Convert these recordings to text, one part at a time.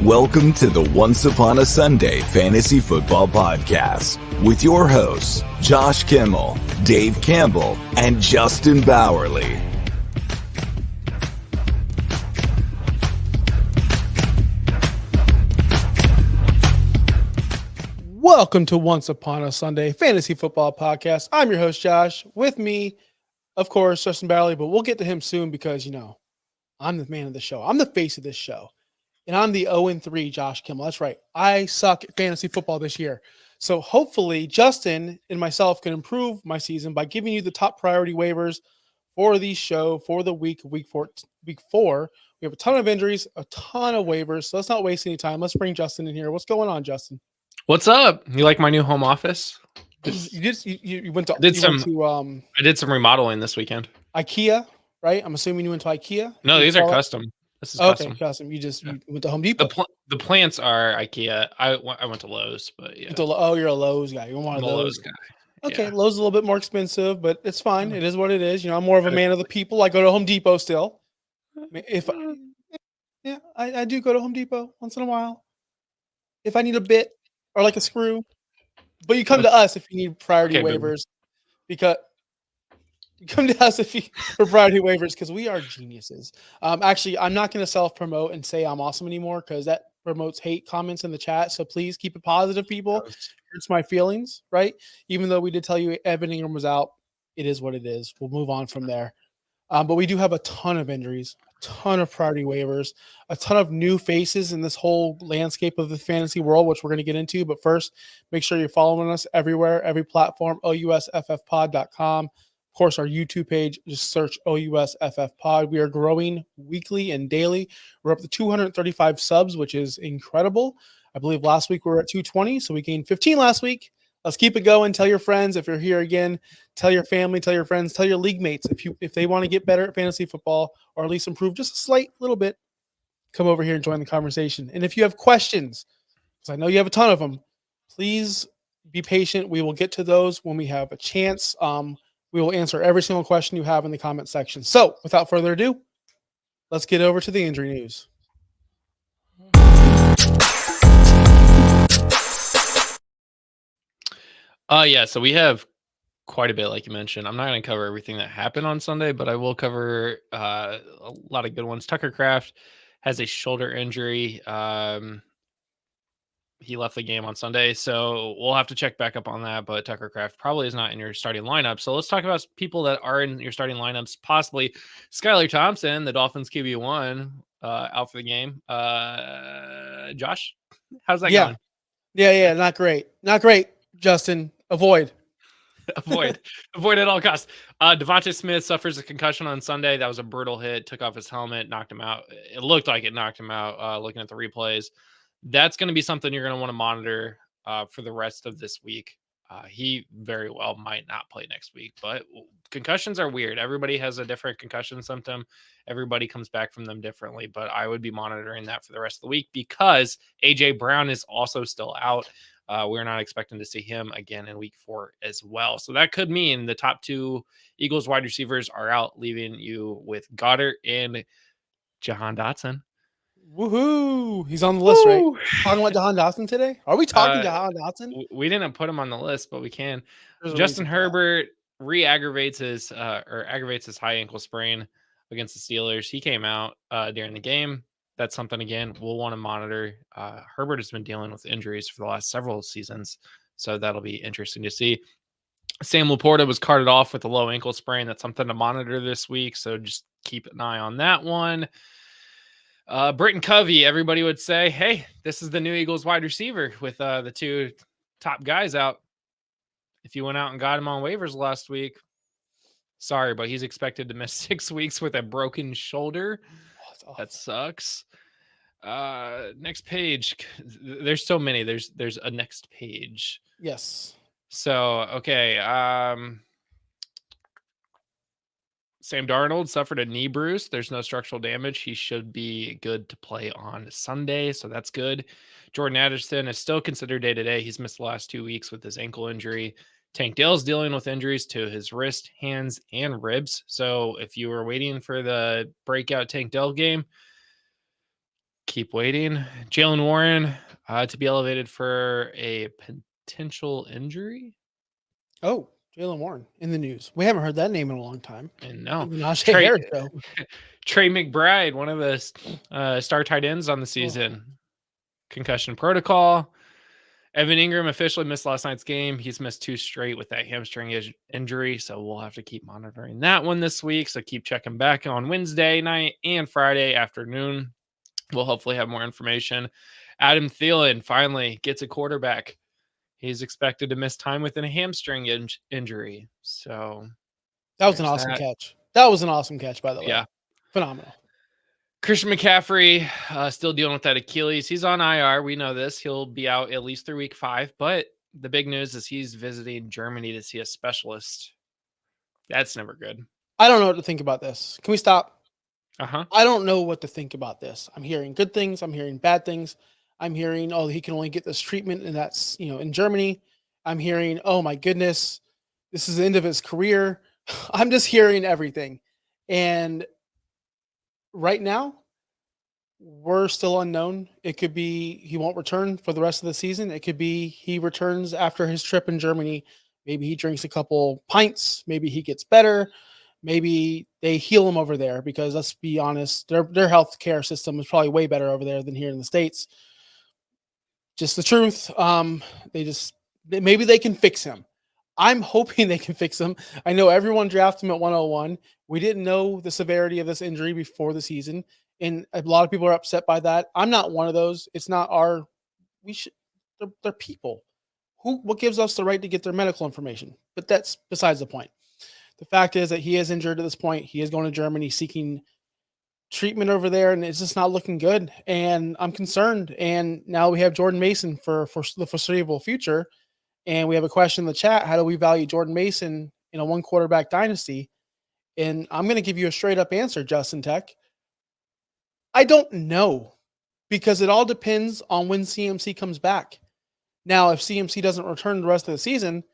Welcome to the Once Upon a Sunday Fantasy Football Podcast with your hosts, Josh Kimmel, Dave Campbell, and Justin Bowerly. Welcome to Once Upon a Sunday Fantasy Football Podcast. I'm your host, Josh. With me, of course, Justin Bowerly, but we'll get to him soon because, I'm the man of the show. I'm the face of this show. And I'm the 0-3 Josh Kimmel. That's right. I suck at fantasy football this year. So hopefully Justin and myself can improve my season by giving you the top priority waivers for the show for the week four. We have a ton of injuries, a ton of waivers. So let's not waste any time. Let's bring Justin in here. What's going on, Justin? What's up? You like my new home office? You went to I did some remodeling this weekend. IKEA, right? I'm assuming you went to IKEA. No, these are custom. This is custom. Custom. You went to Home Depot. The plants are IKEA. I went to Lowe's, but yeah. You're a Lowe's guy. You're one of those. Lowe's guy. Okay, Yeah. Lowe's is a little bit more expensive, but it's fine. It is what it is. I'm more of a man of the people. I go to Home Depot still. I do go to Home Depot once in a while. If I need a bit or like a screw, but you come to us if you need priority waivers, because you come to us for priority waivers because we are geniuses. Actually, I'm not going to self-promote and say I'm awesome anymore because that promotes hate comments in the chat. So please keep it positive, people. It hurts my feelings, right? Even though we did tell you Evan Ingram was out, it is what it is. We'll move on from there. But we do have a ton of injuries, a ton of priority waivers, a ton of new faces in this whole landscape of the fantasy world, which we're going to get into. But first, make sure you're following us everywhere, every platform, OUSFFpod.com. Of course, our YouTube page, just search OUSFFpod. We are growing weekly and daily. We're up to 235 subs, which is incredible. I believe last week we were at 220, so we gained 15 last week. Let's keep it going. Tell your friends if you're here again. Tell your family, tell your friends, tell your league mates if they want to get better at fantasy football or at least improve just a slight little bit. Come over here and join the conversation. And if you have questions, because I know you have a ton of them, please be patient. We will get to those when we have a chance. We will answer every single question you have in the comment section. So, without further ado, let's get over to the injury news. So we have quite a bit, like you mentioned. I'm not going to cover everything that happened on Sunday, but I will cover a lot of good ones. Tucker Kraft has a shoulder injury. He left the game on Sunday, so we'll have to check back up on that. But Tucker Kraft probably is not in your starting lineup. So let's talk about people that are in your starting lineups. Possibly Skylar Thompson, the Dolphins QB1, out for the game. Josh, how's that going? Yeah, not great. Not great, Justin. Avoid at all costs. Devonta Smith suffers a concussion on Sunday. That was a brutal hit. Took off his helmet, knocked him out. It looked like it knocked him out. Looking at the replays. That's going to be something you're going to want to monitor for the rest of this week. He very well might not play next week, but concussions are weird. Everybody has a different concussion symptom. Everybody comes back from them differently, but I would be monitoring that for the rest of the week because A.J. Brown is also still out. We're not expecting to see him again in week 4 as well. So that could mean the top 2 Eagles wide receivers are out, leaving you with Goddard and Jahan Dotson. Woohoo! He's on the list, right? Talking about Jahan Dotson today? Are we talking Jahan Dotson? We didn't put him on the list, but we can. Justin Herbert aggravates his high ankle sprain against the Steelers. He came out during the game. That's something, again, we'll want to monitor. Herbert has been dealing with injuries for the last several seasons, so that'll be interesting to see. Sam Laporta was carted off with a low ankle sprain. That's something to monitor this week, so just keep an eye on that one. Britton Covey, everybody would say, hey, this is the new Eagles wide receiver with the 2 top guys out. If you went out and got him on waivers last week, sorry, but he's expected to miss 6 weeks with a broken shoulder. That sucks. Next page. There's so many. There's a next page. Yes. So, okay. Sam Darnold suffered a knee bruise. There's no structural damage. He should be good to play on Sunday, so that's good. Jordan Addison is still considered day-to-day. He's missed the last 2 weeks with his ankle injury. Tank Dell's dealing with injuries to his wrist, hands, and ribs. So if you were waiting for the breakout Tank Dell game, keep waiting. Jalen Warren to be elevated for a potential injury. Oh, Jalen Warren in the news. We haven't heard that name in a long time. And no, The Najee Trey, Harris show. Trey McBride, one of the star tight ends on the season, concussion protocol. Evan Ingram officially missed last night's game. He's missed 2 straight with that hamstring injury, so we'll have to keep monitoring that one this week. So keep checking back on Wednesday night and Friday afternoon. We'll hopefully have more information. Adam Thielen finally gets a quarterback. He's expected to miss time with a hamstring injury. So that was an awesome catch. That was an awesome catch, by the way. Yeah. Phenomenal. Christian McCaffrey still dealing with that Achilles. He's on IR. We know this. He'll be out at least through week 5. But the big news is he's visiting Germany to see a specialist. That's never good. I don't know what to think about this. Can we stop? Uh-huh. I don't know what to think about this. I'm hearing good things. I'm hearing bad things. I'm hearing, he can only get this treatment, and that's, in Germany. I'm hearing, oh my goodness, this is the end of his career. I'm just hearing everything. And right now, we're still unknown. It could be he won't return for the rest of the season. It could be he returns after his trip in Germany. Maybe he drinks a couple pints. Maybe he gets better. Maybe they heal him over there, because let's be honest, their healthcare system is probably way better over there than here in the States. Just the truth. Maybe they can fix him. I'm hoping they can fix him. I know everyone drafted him at 101. We didn't know the severity of this injury before the season, and a lot of people are upset by that. I'm not one of those. It's not they're people. What gives us the right to get their medical information? But that's besides the point. The fact is that he is injured at this point. He is going to Germany seeking treatment over there, and it's just not looking good. And I'm concerned. And now we have Jordan Mason for the foreseeable future. And we have a question in the chat. How do we value Jordan Mason in a 1 quarterback dynasty? And I'm going to give you a straight up answer, Justin Tech. I don't know, because it all depends on when CMC comes back. Now, if CMC doesn't return the rest of the season,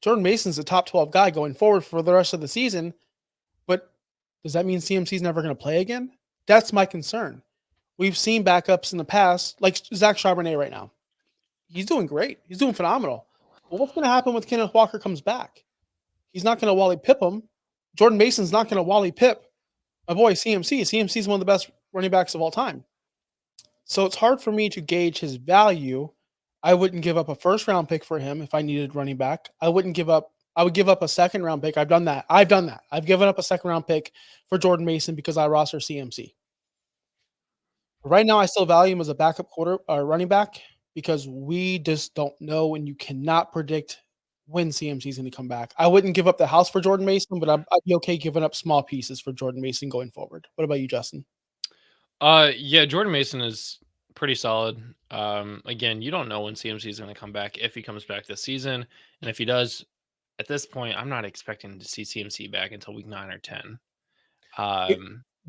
Jordan Mason's a top 12 guy going forward for the rest of the season. But does that mean CMC's never going to play again? That's my concern. We've seen backups in the past, like Zach Charbonnet right now. He's doing great. He's doing phenomenal. But what's going to happen when Kenneth Walker comes back? He's not going to Wally Pip him. Jordan Mason's not going to Wally Pip my boy CMC. CMC is one of the best running backs of all time. So it's hard for me to gauge his value. I wouldn't give up a first-round pick for him if I needed running back. I would give up a second-round pick. I've done that. I've given up a second-round pick for Jordan Mason because I roster CMC. Right now, I still value him as a backup running back, because we just don't know, and you cannot predict when CMC is going to come back. I wouldn't give up the house for Jordan Mason, but I'd be okay giving up small pieces for Jordan Mason going forward. What about you, Justin? Yeah, Jordan Mason is pretty solid. Again, you don't know when CMC is going to come back, if he comes back this season. And if he does, at this point, I'm not expecting to see CMC back until week 9 or 10.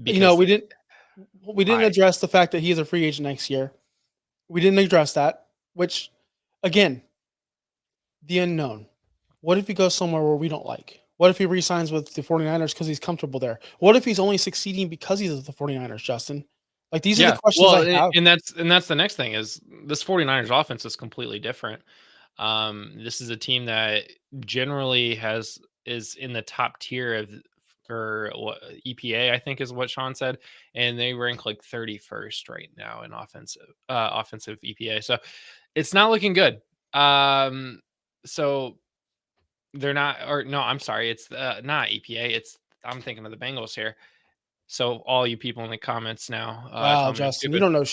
We didn't address the fact that he is a free agent next year. We didn't address that, which, again, the unknown. What if he goes somewhere where we don't like? What if he re-signs with the 49ers because he's comfortable there? What if he's only succeeding because he's with the 49ers, Justin? Like, these are the questions I have. And that's the next thing, is this 49ers offense is completely different. This is a team that generally is in the top tier for what EPA, I think is what Sean said, and they rank like 31st right now in offensive EPA. So it's not looking good. So they're not, or no, I'm sorry, it's not EPA. I'm thinking of the Bengals here. So all you people in the comments now, wow, Justin, you don't know.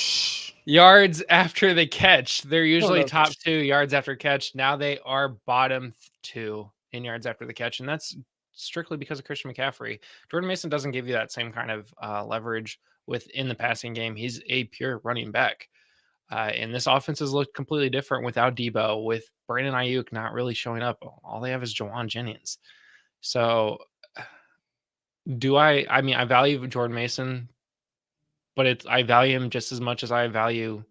Yards after the catch, they're usually top 2 yards after catch. Now they are bottom 2 in yards after the catch, and that's strictly because of Christian McCaffrey. Jordan Mason doesn't give you that same kind of leverage within the passing game. He's a pure running back. And this offense has looked completely different without Debo, with Brandon Ayuk not really showing up. All they have is Jawan Jennings. So I value Jordan Mason, but I value him just as much as I value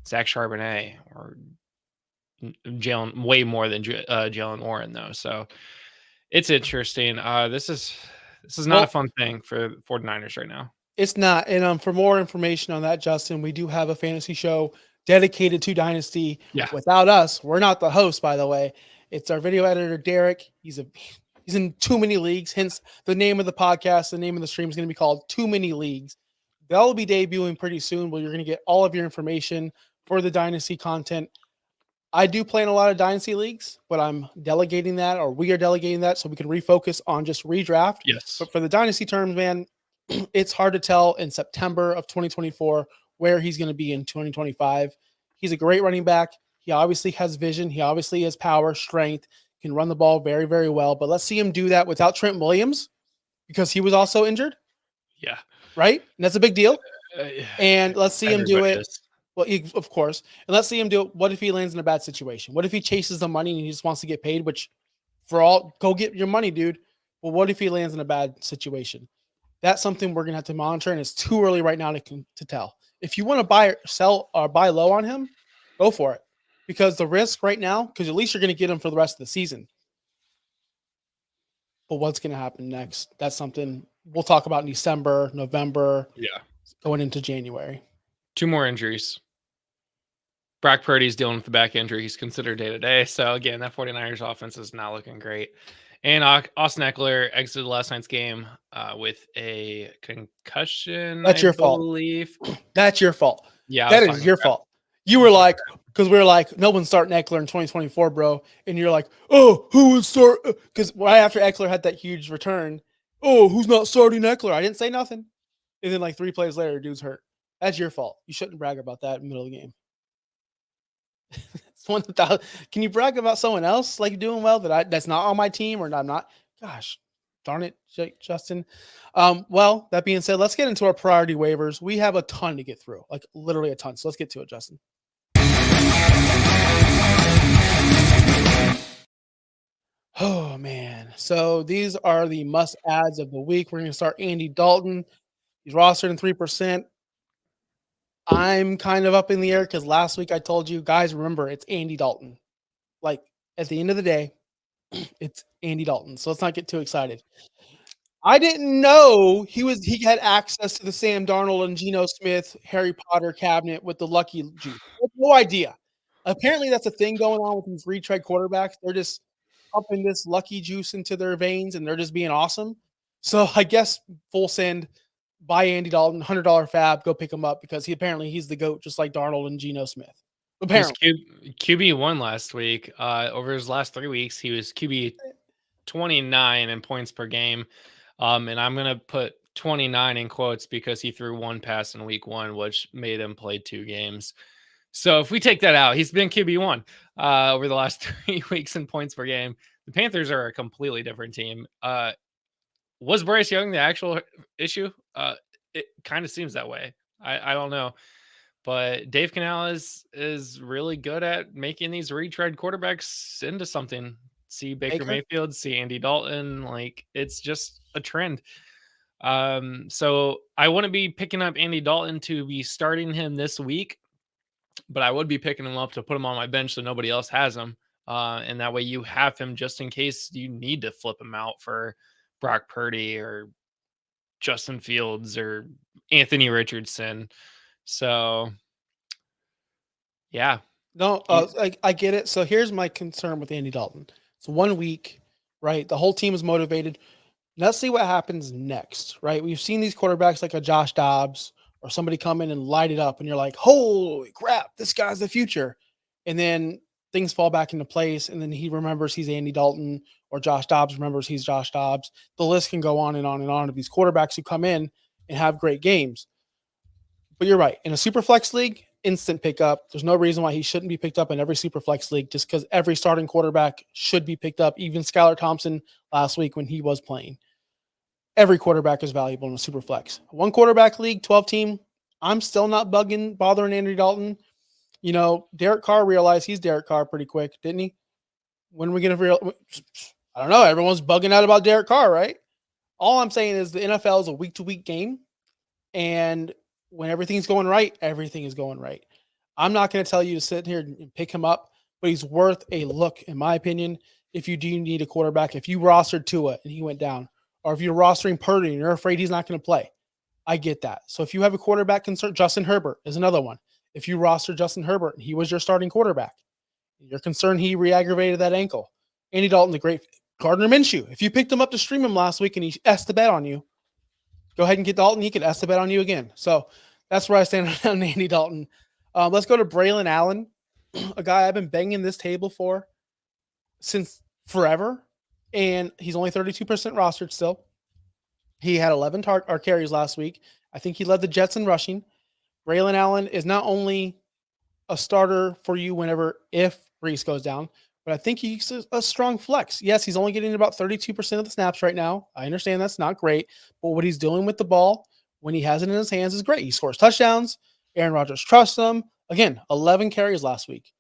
Zach Charbonnet or Jalen, way more than Jalen Warren, though. So it's interesting. This is not a fun thing for 49ers right now. It's not. And for more information on that, Justin, we do have a fantasy show dedicated to Dynasty. Yeah. Without us, we're not the host, by the way. It's our video editor, Derek. He's in too many leagues. Hence, the name of the podcast, the name of the stream is going to be called Too Many Leagues. They'll be debuting pretty soon, where you're going to get all of your information for the Dynasty content. I do play in a lot of Dynasty leagues, but I'm delegating that, or we are delegating that, so we can refocus on just redraft. Yes. But for the Dynasty terms, man, it's hard to tell in September of 2024 where he's going to be in 2025. He's a great running back. He obviously has vision. He obviously has power, strength, can run the ball very, very well. But let's see him do that without Trent Williams, because he was also injured. Yeah. Right? And that's a big deal. And let's see him do it. Is. Well, of course. And let's see him do it. What if he lands in a bad situation? What if he chases the money and he just wants to get paid, which go get your money, dude. Well, what if he lands in a bad situation? That's something we're going to have to monitor, and it's too early right now to tell. If you want to buy or sell or buy low on him, go for it. Because the risk right now, because at least you're going to get him for the rest of the season. But what's going to happen next? That's something we'll talk about in December, November, going into January. 2 more injuries. Brock Purdy's dealing with the back injury. He's considered day-to-day. So, again, that 49ers offense is not looking great. And Austin Eckler exited last night's game with a concussion. That's your fault. That's your fault. Yeah, that is your fault. You were like, because we were like, no one's starting Eckler in 2024, bro. And you're like, oh, who would start? Because right after Eckler had that huge return, oh, who's not starting Eckler? I didn't say nothing. And then like 3 plays later, dude's hurt. That's your fault. You shouldn't brag about that in the middle of the game. Can you brag about someone else like doing well that's not on my team, or I'm not? Gosh, darn it, Justin. Well, that being said, let's get into our priority waivers. We have a ton to get through, like literally a ton. So let's get to it, Justin. Oh man. So these are the must adds of the week. We're going to start Andy Dalton. He's rostered in 3%. I'm kind of up in the air because last week I told you guys, remember, it's Andy Dalton. Like at the end of the day, it's Andy Dalton. So let's not get too excited. I didn't know he had access to the Sam Darnold and Geno Smith Harry Potter cabinet with the lucky juice. I had no idea. Apparently that's a thing going on with these retread quarterbacks. They're just pumping this lucky juice into their veins and they're just being awesome. So I guess full send. Buy Andy Dalton, $100 fab, go pick him up because he's the GOAT, just like Darnold and Geno Smith. Apparently. He was QB1 last week. Over his last 3 weeks, he was QB 29 in points per game. And I'm going to put 29 in quotes because he threw 1 pass in week 1, which made him play 2 games. So if we take that out, he's been QB1 over the last 3 weeks in points per game. The Panthers are a completely different team. Was Bryce Young the actual issue? It kind of seems that way. I don't know. But Dave Canales is really good at making these retread quarterbacks into something. See Baker Mayfield, see Andy Dalton. Like, it's just a trend. So I wouldn't be picking up Andy Dalton to be starting him this week, but I would be picking him up to put him on my bench so nobody else has him. And that way you have him just in case you need to flip him out for Brock Purdy or Justin Fields or Anthony Richardson. So, yeah. No, I get it. So here's my concern with Andy Dalton. It's 1 week, right? The whole team is motivated. Let's see what happens next, right? We've seen these quarterbacks like a Josh Dobbs or somebody come in and light it up, and you're like, holy crap, this guy's the future. And then things fall back into place, and then he remembers he's Andy Dalton, or Josh Dobbs remembers he's Josh Dobbs. The list can go on and on and on of these quarterbacks who come in and have great games. But you're right. In a super flex league, instant pickup. There's no reason why he shouldn't be picked up in every super flex league, just because every starting quarterback should be picked up. Even Skylar Thompson last week when he was playing. Every quarterback is valuable in a super flex. 1 quarterback league, 12 team. I'm still not bothering Andy Dalton. You know, Derek Carr realized he's Derek Carr pretty quick, didn't he? When are we going to I don't know. Everyone's bugging out about Derek Carr, right? All I'm saying is the NFL is a week-to-week game, and when everything's going right, everything is going right. I'm not going to tell you to sit here and pick him up, but he's worth a look, in my opinion, if you do need a quarterback. If you rostered Tua and he went down, or if you're rostering Purdy and you're afraid he's not going to play, I get that. So if you have a quarterback concern, Justin Herbert is another one. If you roster Justin Herbert and he was your starting quarterback, you're concerned he re-aggravated that ankle. Andy Dalton, the great Gardner Minshew. If you picked him up to stream him last week and he S the bet on you, go ahead and get Dalton. He can S the bet on you again. So that's where I stand on Andy Dalton. Let's go to Braylon Allen, a guy I've been banging this table for since forever, and he's only 32% rostered still. He had 11 carries last week. I think he led the Jets in rushing. Braylon Allen is not only a starter for you if Brees goes down, but I think he's a strong flex. Yes, he's only getting about 32% of the snaps right now. I understand that's not great, but what he's doing with the ball when he has it in his hands is great. He scores touchdowns. Aaron Rodgers trusts him. Again, 11 carries last week.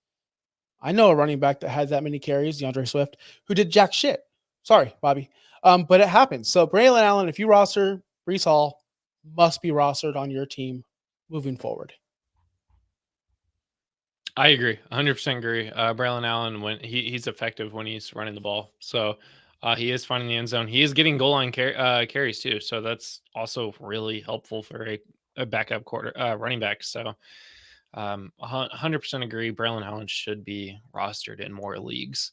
I know a running back that had that many carries, DeAndre Swift, who did jack shit. Sorry, Bobby. But it happens. So Braylon Allen, if you roster Brees Hall, must be rostered on your team moving forward. I agree. 100% agree. Braylon Allen, when he's effective when he's running the ball. So he is finding the end zone. He is getting goal line carries too. So that's also really helpful for a backup running back. So 100% agree. Braylon Allen should be rostered in more leagues.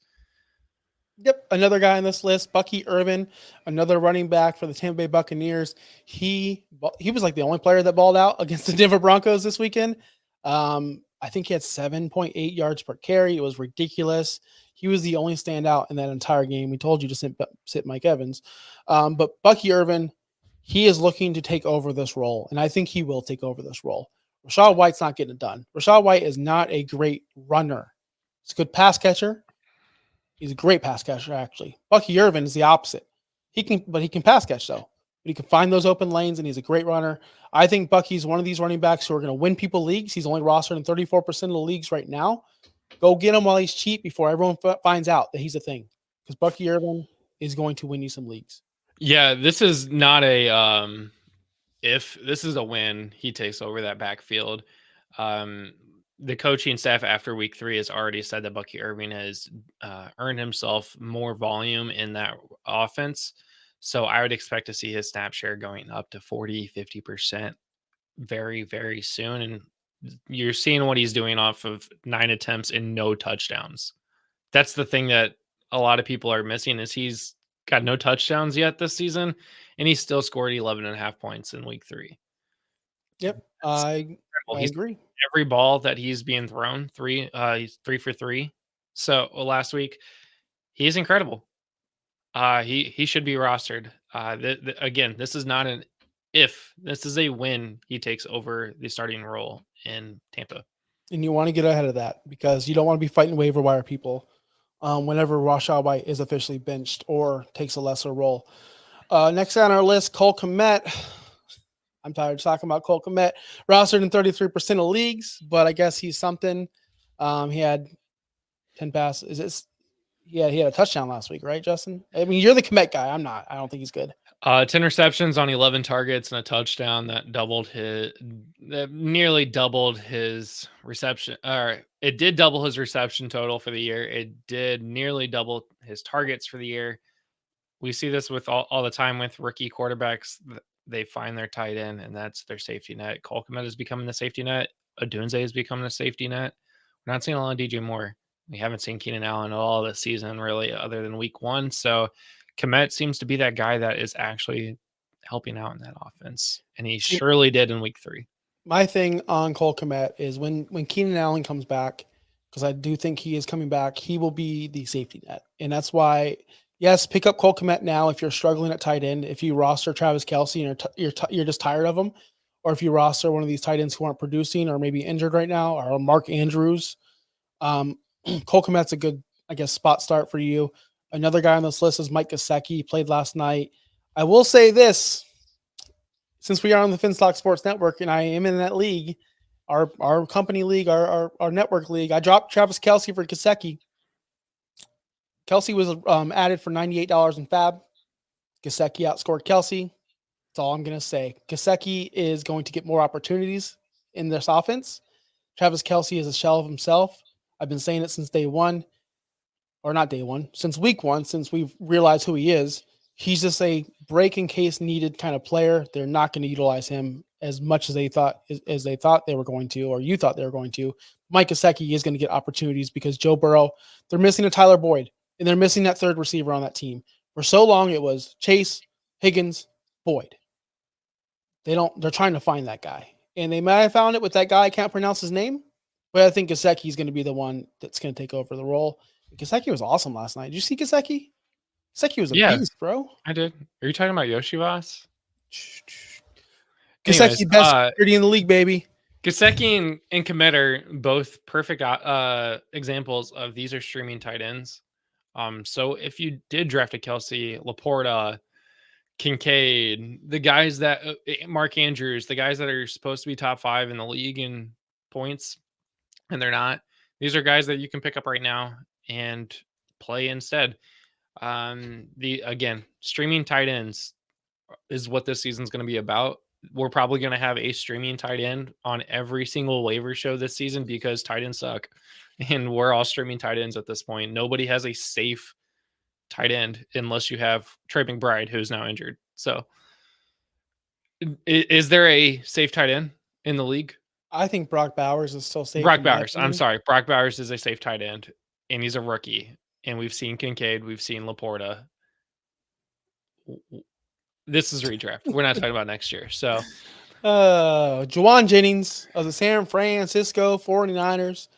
Yep, another guy on this list, Bucky Irvin, another running back for the Tampa Bay Buccaneers. He was like the only player that balled out against the Denver Broncos this weekend. I think he had 7.8 yards per carry. It was ridiculous. He was the only standout in that entire game. We told you to sit Mike Evans. But Bucky Irvin, he is looking to take over this role, and I think he will take over this role. Rachaad White's not getting it done. Rachaad White is not a great runner. He's a good pass catcher. He's a great pass catcher, actually. Bucky Irvin is the opposite. He can pass catch, though. But he can find those open lanes, and he's a great runner. I think Bucky's one of these running backs who are going to win people leagues. He's only rostered in 34% of the leagues right now. Go get him while he's cheap before everyone finds out that he's a thing. Because Bucky Irvin is going to win you some leagues. Yeah, this is not a if. This is a win. He takes over that backfield. The coaching staff after week 3 has already said that Bucky Irving has earned himself more volume in that offense. So I would expect to see his snap share going up to 40, 50% very, very soon. And you're seeing what he's doing off of 9 attempts and no touchdowns. That's the thing that a lot of people are missing is he's got no touchdowns yet this season, and he still scored 11.5 points in week 3. Yep, I agree. Every ball that he's being thrown, he's 3 for 3. So last week, he's incredible. He should be rostered. Again, this is not an if. This is a when he takes over the starting role in Tampa. And you want to get ahead of that because you don't want to be fighting waiver wire people whenever Rachaad White is officially benched or takes a lesser role. Next on our list, Cole Kmet. I'm tired of talking about Cole Kmet. Rostered in 33% of leagues, but I guess he's something. He had 10 passes. He had a touchdown last week, right, Justin? I mean, you're the Kmet guy. I'm not. I don't think he's good. 10 receptions on 11 targets and a touchdown that nearly doubled his reception. It did double his reception total for the year. It did nearly double his targets for the year. We see this with all the time with rookie quarterbacks. They find their tight end, and that's their safety net. Cole Kmet is becoming the safety net. Odunze is becoming a safety net. We're not seeing a lot of DJ Moore. We haven't seen Keenan Allen at all this season, really, other than week 1. So Kmet seems to be that guy that is actually helping out in that offense, and he surely did in week 3. My thing on Cole Kmet is when Keenan Allen comes back, because I do think he is coming back, he will be the safety net. And that's why, yes, pick up Cole Kmet now if you're struggling at tight end. If you roster Travis Kelce and you're just tired of him, or if you roster one of these tight ends who aren't producing or maybe injured right now, or Mark Andrews, Cole Kmet's a good, I guess, spot start for you. Another guy on this list is Mike Gesicki. He played last night. I will say this, since we are on the Finstock Sports Network and I am in that league, our company league, our network league, I dropped Travis Kelce for Gesicki. Kelce was added for $98 in Fab. Gesicki outscored Kelce. That's all I'm going to say. Gesicki is going to get more opportunities in this offense. Travis Kelce is a shell of himself. I've been saying it since day one, or not day one, since week 1, since we've realized who he is. He's just a break in case needed kind of player. They're not going to utilize him as much as they thought they were going to, or you thought they were going to. Mike Gesicki is going to get opportunities because Joe Burrow, they're missing a Tyler Boyd, and they're missing that third receiver on that team. For so long, it was Chase, Higgins, Boyd. They're trying to find that guy. And they might have found it with that guy. I can't pronounce his name, but I think Gesicki is going to be the one that's going to take over the role. Gesicki was awesome last night. Did you see Gesicki? Gesicki was a beast, bro. I did. Are you talking about Yoshivas? Gesicki, best security in the league, baby. Gesicki and Kmet are both perfect examples of these are streaming tight ends. So if you did draft a Kelsey, Laporta, Kincaid, the guys that Mark Andrews, the guys that are supposed to be top 5 in the league in points, and they're not. These are guys that you can pick up right now and play instead. Streaming tight ends is what this season's going to be about. We're probably going to have a streaming tight end on every single waiver show this season because tight ends suck, and we're all streaming tight ends at this point. Nobody has a safe tight end unless you have Trey McBride, who's now injured. So is there a safe tight end in the league? I think Brock Bowers is still safe. Brock Bowers is a safe tight end, and he's a rookie. And we've seen Kincaid, we've seen Laporta. This is redraft. We're not talking about next year. So Juwan Jennings of the San Francisco 49ers.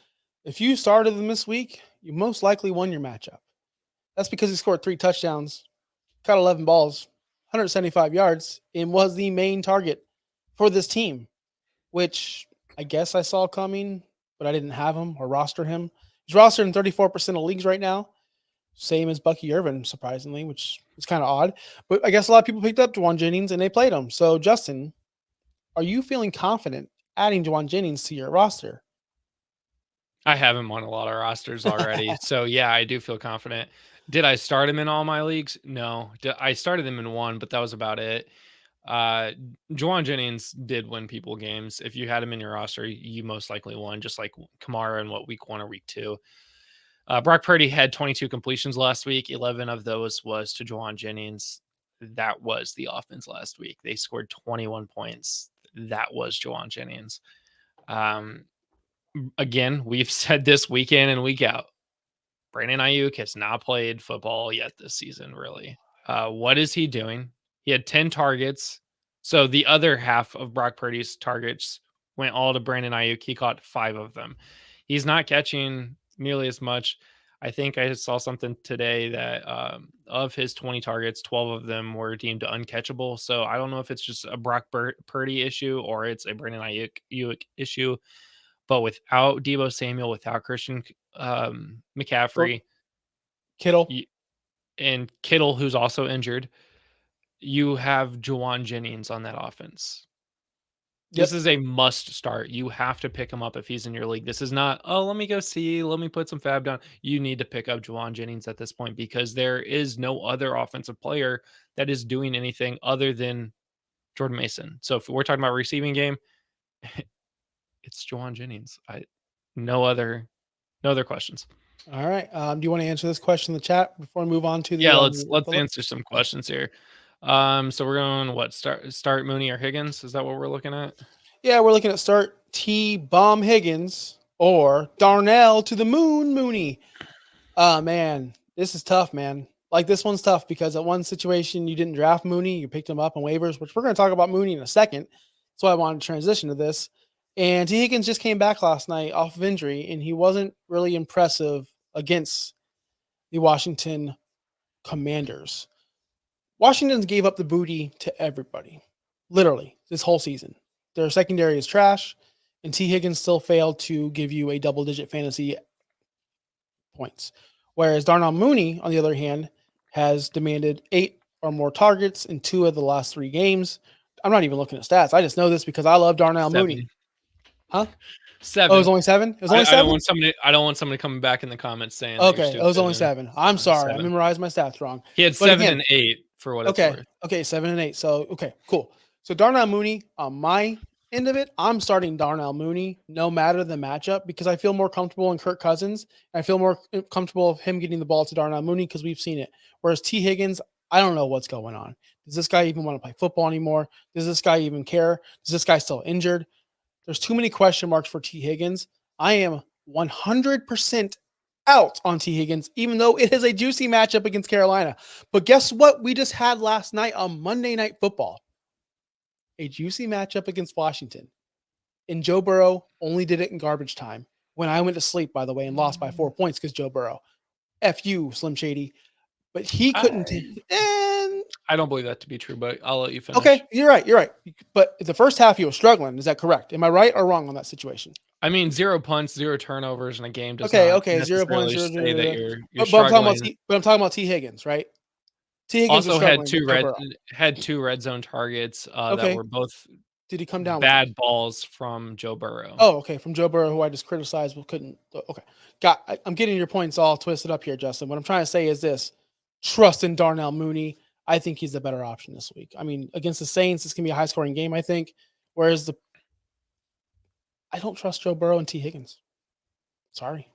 If you started them this week, you most likely won your matchup. That's because he scored 3 touchdowns, caught 11 balls, 175 yards, and was the main target for this team, which I guess I saw coming, but I didn't have him or roster him. He's rostered in 34% of leagues right now, same as Bucky Irvin, surprisingly, which is kind of odd. But I guess a lot of people picked up Juwan Jennings and they played him. So, Justin, are you feeling confident adding Juwan Jennings to your roster? I have him on a lot of rosters already. So, yeah, I do feel confident. Did I start him in all my leagues? No. I started him in one, but that was about it. Juwan Jennings did win people games. If you had him in your roster, you most likely won, just like Kamara in week 1 or week 2. Brock Purdy had 22 completions last week. 11 of those was to Juwan Jennings. That was the offense last week. They scored 21 points. That was Juwan Jennings. Again, we've said this week in and week out. Brandon Ayuk has not played football yet this season, really. What is he doing? He had 10 targets. So the other half of Brock Purdy's targets went all to Brandon Ayuk. He caught 5 of them. He's not catching nearly as much. I think I saw something today that of his 20 targets, 12 of them were deemed uncatchable. So I don't know if it's just a Brock Purdy issue or it's a Brandon Ayuk issue. But without Deebo Samuel, without Christian McCaffrey, Kittle, and Kittle, who's also injured, you have Juwan Jennings on that offense. This is a must start. You have to pick him up if he's in your league. This is not, let me go see. Let me put some fab down. You need to pick up Juwan Jennings at this point because there is no other offensive player that is doing anything other than Jordan Mason. So if we're talking about receiving game, it's Juwan Jennings. No other questions. All right. Do you want to answer this question in the chat before we move on to the? Yeah, let's answer some questions here. So we're going start Mooney or Higgins? Is that what we're looking at? Yeah, we're looking at start T-Bomb Higgins or Darnell to the moon Mooney. Man, this is tough, man. Like this one's tough because at one situation you didn't draft Mooney, you picked him up on waivers, which we're going to talk about Mooney in a second. So I wanted to transition to this. And T. Higgins just came back last night off of injury, and he wasn't really impressive against the Washington Commanders. Washington gave up the booty to everybody, literally, this whole season. Their secondary is trash, and T. Higgins still failed to give you a double-digit fantasy points. Whereas Darnell Mooney, on the other hand, has demanded 8 or more targets in 2 of the last 3 games. I'm not even looking at stats. I just know this because I love Darnell 7. Mooney. Huh? 7. Oh, it was only 7? It was only 7? I don't want somebody coming back in the comments saying okay, it was only 7. I'm sorry. 7. I memorized my stats wrong. He had 7 and 8 for what it's worth. Okay, 7 and 8. So, okay, cool. So Darnell Mooney, on my end of it, I'm starting Darnell Mooney no matter the matchup because I feel more comfortable in Kirk Cousins. I feel more comfortable of him getting the ball to Darnell Mooney because we've seen it. Whereas T. Higgins, I don't know what's going on. Does this guy even want to play football anymore? Does this guy even care? Is this guy still injured? There's too many question marks for T. Higgins. I am 100% out on T. Higgins, even though it is a juicy matchup against Carolina. But guess what we just had last night on Monday Night Football? A juicy matchup against Washington. And Joe Burrow only did it in garbage time when I went to sleep, by the way, and lost by 4 points because Joe Burrow. F you, Slim Shady. But he couldn't. I don't believe that to be true, but I'll let you finish. Okay, you're right. But the first half he was struggling. Is that correct? Am I right or wrong on that situation? I mean, 0 punts, 0 turnovers in a game does okay, not 0 points, necessarily 0, say that you're but I'm struggling. talking about T. Higgins, right? T. Higgins Also had two red zone targets that were both Did he come down bad balls from Joe Burrow. Oh, okay, from Joe Burrow, who I just criticized, but couldn't. Okay, I'm getting your points all twisted up here, Justin. What I'm trying to say is this: trust in Darnell Mooney. I think he's the better option this week. I mean, against the Saints, it's gonna be a high scoring game, I think. Whereas I don't trust Joe Burrow and T. Higgins. Sorry.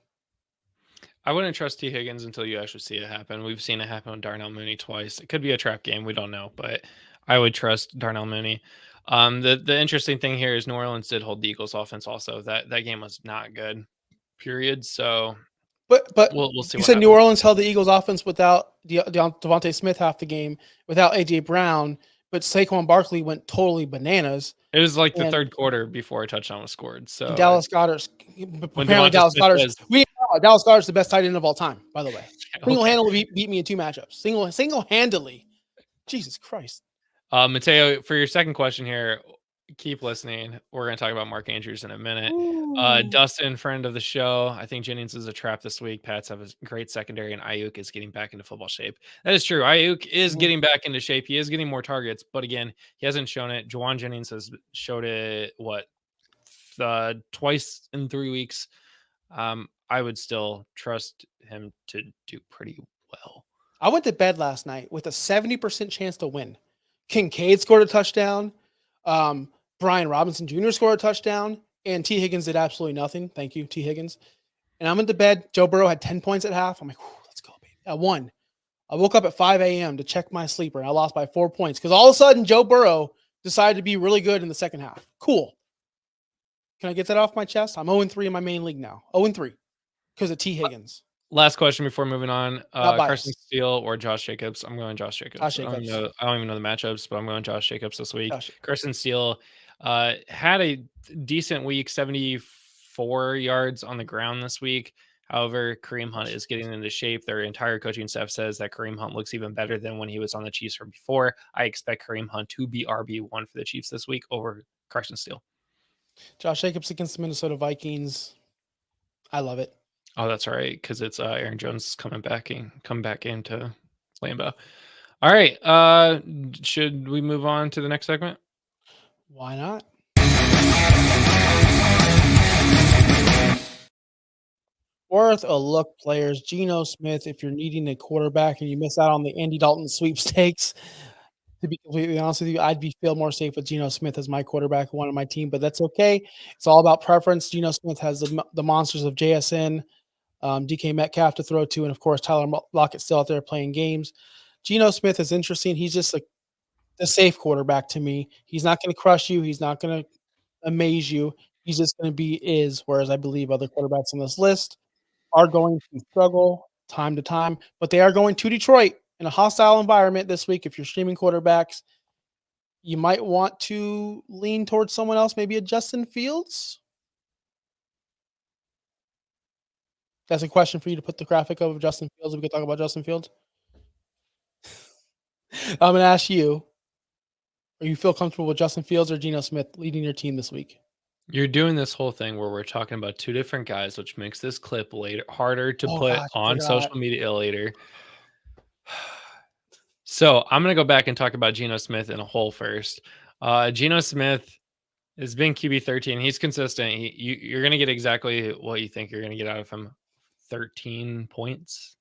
I wouldn't trust T. Higgins until you actually see it happen. We've seen it happen with Darnell Mooney twice. It could be a trap game. We don't know, but I would trust Darnell Mooney. The interesting thing here is New Orleans did hold the Eagles offense also. That game was not good, period. So but we'll see. You said New Orleans held the Eagles offense without Devontae Smith half the game, without A.J. Brown, but Saquon Barkley went totally bananas. It was like the third quarter before a touchdown was scored. So Dallas Goedert, apparently Dallas Goedert's the best tight end of all time, by the way. Single-handedly beat me in 2 matchups. Single-handedly. Jesus Christ. Mateo, for your second question here, keep listening. We're going to talk about Mark Andrews in a minute. Dustin, friend of the show, I think Jennings is a trap this week. Pats have a great secondary, and Ayuk is getting back into football shape. That is true. Ayuk is getting back into shape. He is getting more targets, but again, he hasn't shown it. Juwan Jennings has showed it, twice in 3 weeks. I would still trust him to do pretty well. I went to bed last night with a 70% chance to win. Kincaid scored a touchdown. Brian Robinson Jr. scored a touchdown. And T. Higgins did absolutely nothing. Thank you, T. Higgins. And I'm into bed. Joe Burrow had 10 points at half. I'm like, let's go, baby. I won. I woke up at 5 a.m. to check my sleeper, and I lost by 4 points because all of a sudden Joe Burrow decided to be really good in the second half. Cool. Can I get that off my chest? I'm 0-3 in my main league now. 0-3 because of T. Higgins. Last question before moving on. Carson Steele or Josh Jacobs? I'm going Josh Jacobs. I don't even know the matchups, but I'm going Josh Jacobs this week. Carson Steele had a decent week, 74 yards on the ground this week. However, Kareem Hunt is getting into shape. Their entire coaching staff says that Kareem Hunt looks even better than when he was on the Chiefs from before. I expect Kareem Hunt to be RB1 for the Chiefs this week over Carson Steele. Josh Jacobs against the Minnesota Vikings. I love it. Oh, that's right, because it's Aaron Jones come back into Lambeau. All right, should we move on to the next segment? Why not? Worth a look, players. Geno Smith, if you're needing a quarterback and you miss out on the Andy Dalton sweepstakes, to be completely honest with you, I'd feel more safe with Geno Smith as my quarterback, one of my team, but that's okay. It's all about preference. Geno Smith has the monsters of JSN. DK Metcalf to throw to, and of course Tyler Lockett's still out there playing games. Geno Smith is interesting. He's just a safe quarterback to me. He's not going to crush you. He's not going to amaze you. He's just going to be whereas I believe other quarterbacks on this list are going to struggle time to time, but they are going to Detroit in a hostile environment this week. If you're streaming quarterbacks, you might want to lean towards someone else, maybe a Justin Fields. That's a question for you to put the graphic of Justin Fields. We could talk about Justin Fields. I'm going to ask you, are you feel comfortable with Justin Fields or Geno Smith leading your team this week? You're doing this whole thing where we're talking about 2 different guys, which makes this clip harder to put on social media later. So I'm going to go back and talk about Geno Smith in a whole first. Geno Smith has been QB 13. He's consistent. You're going to get exactly what you think you're going to get out of him. 13 points.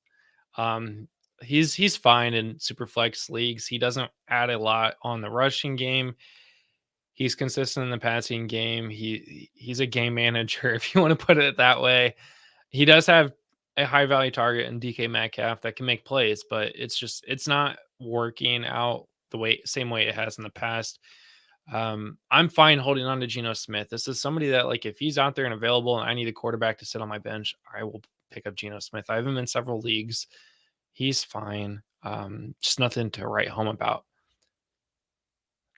He's fine in super flex leagues. He doesn't add a lot on the rushing game. He's consistent in the passing game. He's a game manager, if you want to put it that way. He does have a high value target in DK Metcalf that can make plays, but it's not working out same way it has in the past. I'm fine holding on to Geno Smith. This is somebody that, like, if he's out there and available and I need a quarterback to sit on my bench, I will pick up Geno Smith. I have him in several leagues. He's fine. Just nothing to write home about.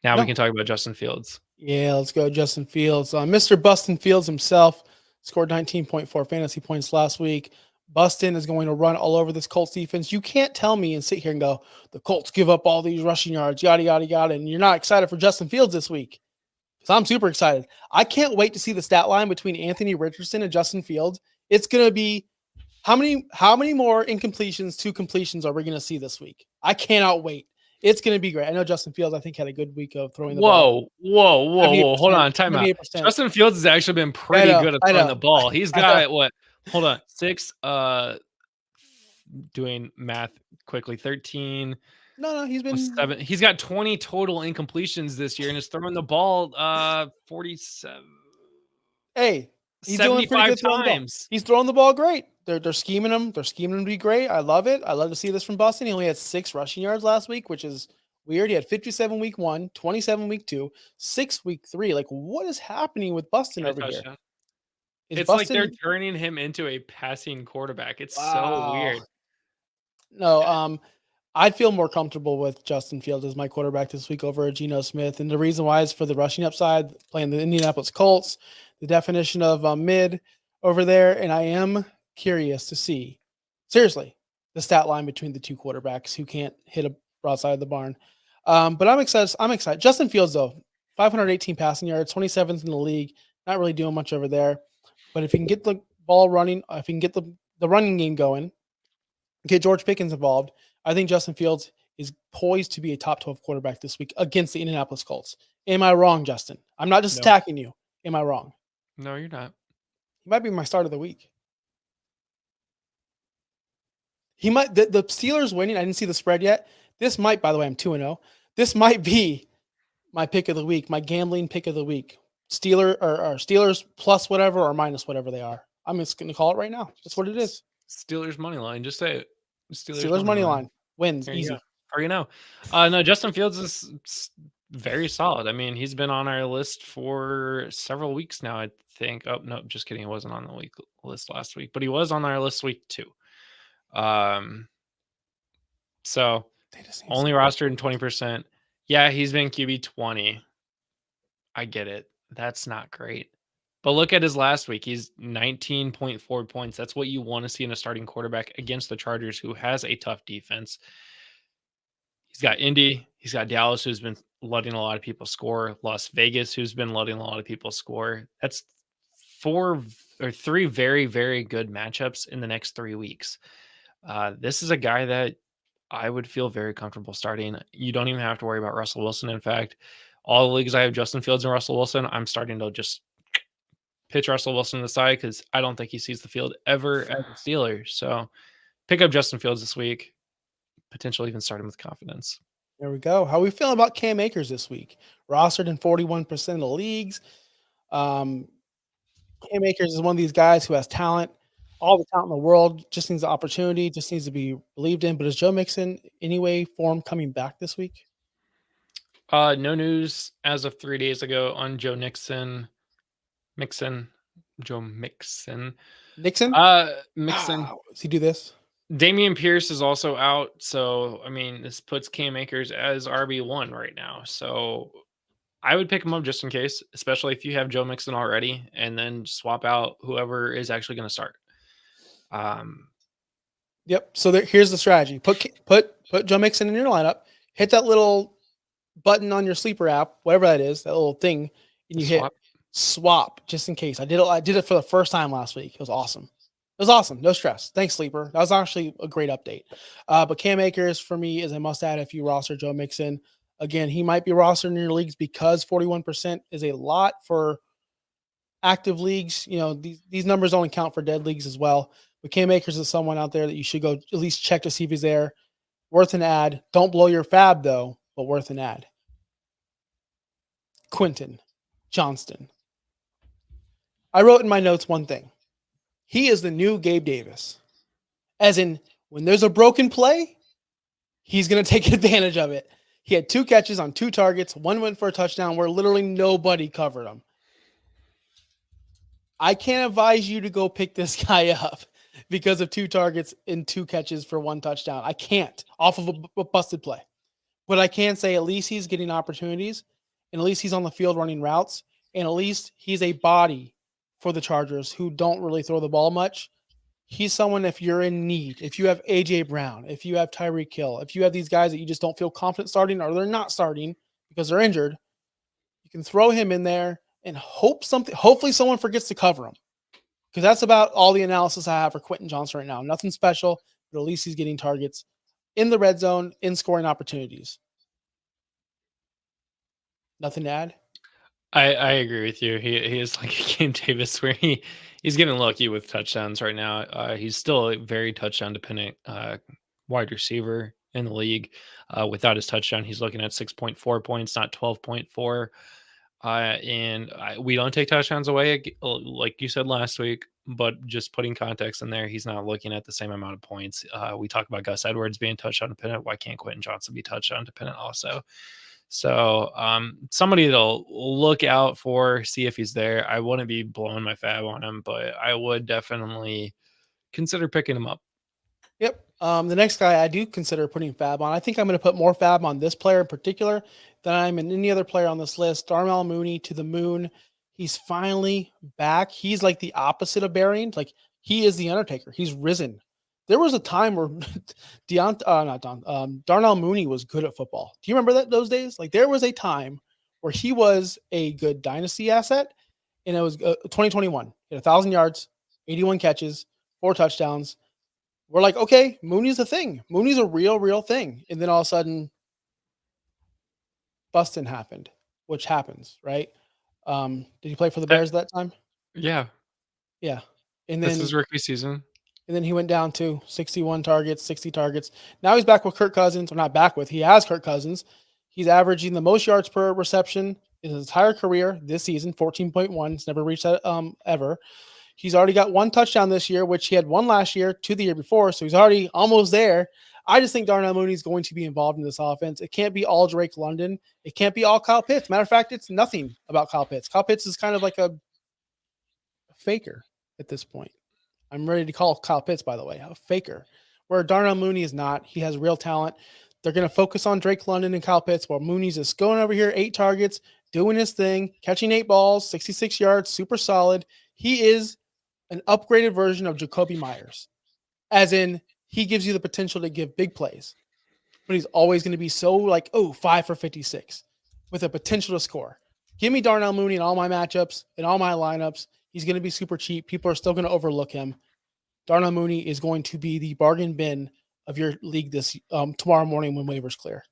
Now we can talk about Justin Fields. Yeah, let's go Justin Fields. Mr. Bustin Fields himself scored 19.4 fantasy points last week. Bustin is going to run all over this Colts defense. You can't tell me and sit here and go, the Colts give up all these rushing yards, yada, yada, yada, and you're not excited for Justin Fields this week. So I'm super excited. I can't wait to see the stat line between Anthony Richardson and Justin Fields. It's going to be how many more incompletions to completions are we going to see this week? I cannot wait. It's going to be great. I know Justin Fields, I think, had a good week of throwing the ball. Whoa. Hold on. Time out. Justin Fields has actually been pretty good at throwing the ball. He's got hold on. 6, doing math quickly, 13. No, he's been 7. He's got 20 total incompletions this year and is throwing the ball 47. Hey, he's doing pretty good times. He's throwing the ball great. They're scheming him. They're scheming him to be great. I love it. I love to see this from Boston. He only had 6 rushing yards last week, which is weird. He had 57 week 1, 27 week 2, 6 week 3. Like, what is happening with Boston over here? It's like they're turning him into a passing quarterback. It's so weird. No, I'd feel more comfortable with Justin Fields as my quarterback this week over Geno Smith. And the reason why is for the rushing upside, playing the Indianapolis Colts, the definition of mid over there. And I am curious to see, seriously, the stat line between the two quarterbacks who can't hit a broadside of the barn. But I'm excited. Justin Fields, though, 518 passing yards, 27th in the league, not really doing much over there. But if he can get the ball running, if he can get the running game going, get George Pickens involved, I think Justin Fields is poised to be a top 12 quarterback this week against the Indianapolis Colts. Am I wrong, Justin? I'm not just attacking you. Am I wrong? No, you're not. He might be my start of the week. He might. The Steelers winning. I didn't see the spread yet. This might, by the way, I'm 2-0. This might be my pick of the week, my gambling pick of the week. Steelers plus whatever or minus whatever they are. I'm just going to call it right now. That's what it is. Steelers money line. Just say it. Steelers money line wins easy. Or no, Justin Fields is very solid. I mean, he's been on our list for several weeks now, I think. Oh no, just kidding. He wasn't on the list last week, but he was on our list week 2. So only rostered in 20%. Yeah, he's been QB 20. I get it. That's not great. But look at his last week. He's 19.4 points. That's what you want to see in a starting quarterback against the Chargers, who has a tough defense. He's got Indy. He's got Dallas, who's been letting a lot of people score. Las Vegas, who's been letting a lot of people score. That's 3 very, very good matchups in the next 3 weeks. This is a guy that I would feel very comfortable starting. You don't even have to worry about Russell Wilson. In fact, all the leagues I have Justin Fields and Russell Wilson, I'm starting to just pitch Russell Wilson to the side because I don't think he sees the field ever as a Steeler. So pick up Justin Fields this week, potentially even start him with confidence. There we go. How are we feeling about Cam Akers this week? Rostered in 41% of the leagues. Cam Akers is one of these guys who has talent, all the talent in the world, just needs the opportunity, just needs to be believed in. But is Joe Mixon any way form coming back this week? No news as of 3 days ago on Joe Mixon. Nixon? Mixon. Does he do this? Damian Pierce is also out. So, I mean, this puts Cam Akers as RB1 right now. So I would pick him up just in case, especially if you have Joe Mixon already, and then swap out whoever is actually going to start. Yep. So here's the strategy. Put Joe Mixon in your lineup, hit that little button on your sleeper app, whatever that is, that little thing, and you hit swap just in case. I did it for the first time last week. It was awesome. No stress. Thanks, sleeper. That was actually a great update. But Cam Akers for me is a must add if you roster Joe Mixon. Again, he might be rostered in your leagues because 41% is a lot for active leagues. You know, these numbers only count for dead leagues as well. But Cam Akers is someone out there that you should go at least check to see if he's there. Worth an ad. Don't blow your fab though, but worth an ad. Quentin Johnston. I wrote in my notes one thing. He is the new Gabe Davis. As in, when there's a broken play, he's going to take advantage of it. He had 2 catches on 2 targets. 1 went for a touchdown where literally nobody covered him. I can't advise you to go pick this guy up because of 2 targets and 2 catches for 1 touchdown. I can't off of a busted play. But I can say at least he's getting opportunities, and at least he's on the field running routes, and at least he's a body for the Chargers who don't really throw the ball much. He's someone, if you're in need, if you have A.J. Brown, if you have Tyreek Hill, if you have these guys that you just don't feel confident starting or they're not starting because they're injured, you can throw him in there and hopefully someone forgets to cover him. Because that's about all the analysis I have for Quentin Johnson right now. Nothing special, but at least he's getting targets in the red zone, in scoring opportunities. Nothing to add? I agree with you. He is like a Gabe Davis where he's getting lucky with touchdowns right now. He's still a very touchdown dependent wide receiver in the league. Without his touchdown, he's looking at 6.4 points, not 12.4. We don't take touchdowns away, like you said last week, but just putting context in there, he's not looking at the same amount of points. We talk about Gus Edwards being touchdown dependent. Why can't Quentin Johnson be touchdown dependent also? So somebody to look out for, see if he's there. I wouldn't be blowing my fab on him, but I would definitely consider picking him up. Yep. The next guy I do consider putting fab on. I think I'm going to put more fab on this player in particular than I'm in any other player on this list. Darnell Mooney to the moon. He's finally back. He's like the opposite of burying. Like he is the Undertaker. He's risen. There was a time where Darnell Mooney was good at football. Do you remember those days? Like there was a time where he was a good dynasty asset, and it was 2021. He had 1,000 yards, 81 catches, 4 touchdowns. We're like, okay, Mooney's a thing. Mooney's a real thing. And then all of a sudden, busting happened, which happens, right? Did he play for the Bears that time? Yeah. Yeah. And then this is rookie season. And then he went down to 61 targets, 60 targets. Now he's back with Kirk Cousins. Or not back with. He has Kirk Cousins. He's averaging the most yards per reception in his entire career this season, 14.1. He's never reached that ever. He's already got 1 touchdown this year, which he had 1 last year, 2 the year before. So he's already almost there. I just think Darnell Mooney is going to be involved in this offense. It can't be all Drake London. It can't be all Kyle Pitts. Matter of fact, it's nothing about Kyle Pitts. Kyle Pitts is kind of like a faker at this point. I'm ready to call Kyle Pitts, by the way, a faker. Where Darnell Mooney is not. He has real talent. They're going to focus on Drake London and Kyle Pitts while Mooney's just going over here, 8 targets, doing his thing, catching 8 balls, 66 yards, super solid. He is an upgraded version of Jacoby Myers, as in he gives you the potential to give big plays, but he's always going to be so like, 5 for 56 with a potential to score. Give me Darnell Mooney in all my matchups, in all my lineups. He's going to be super cheap. People are still going to overlook him. Darnell Mooney is going to be the bargain bin of your league this tomorrow morning when waivers clear.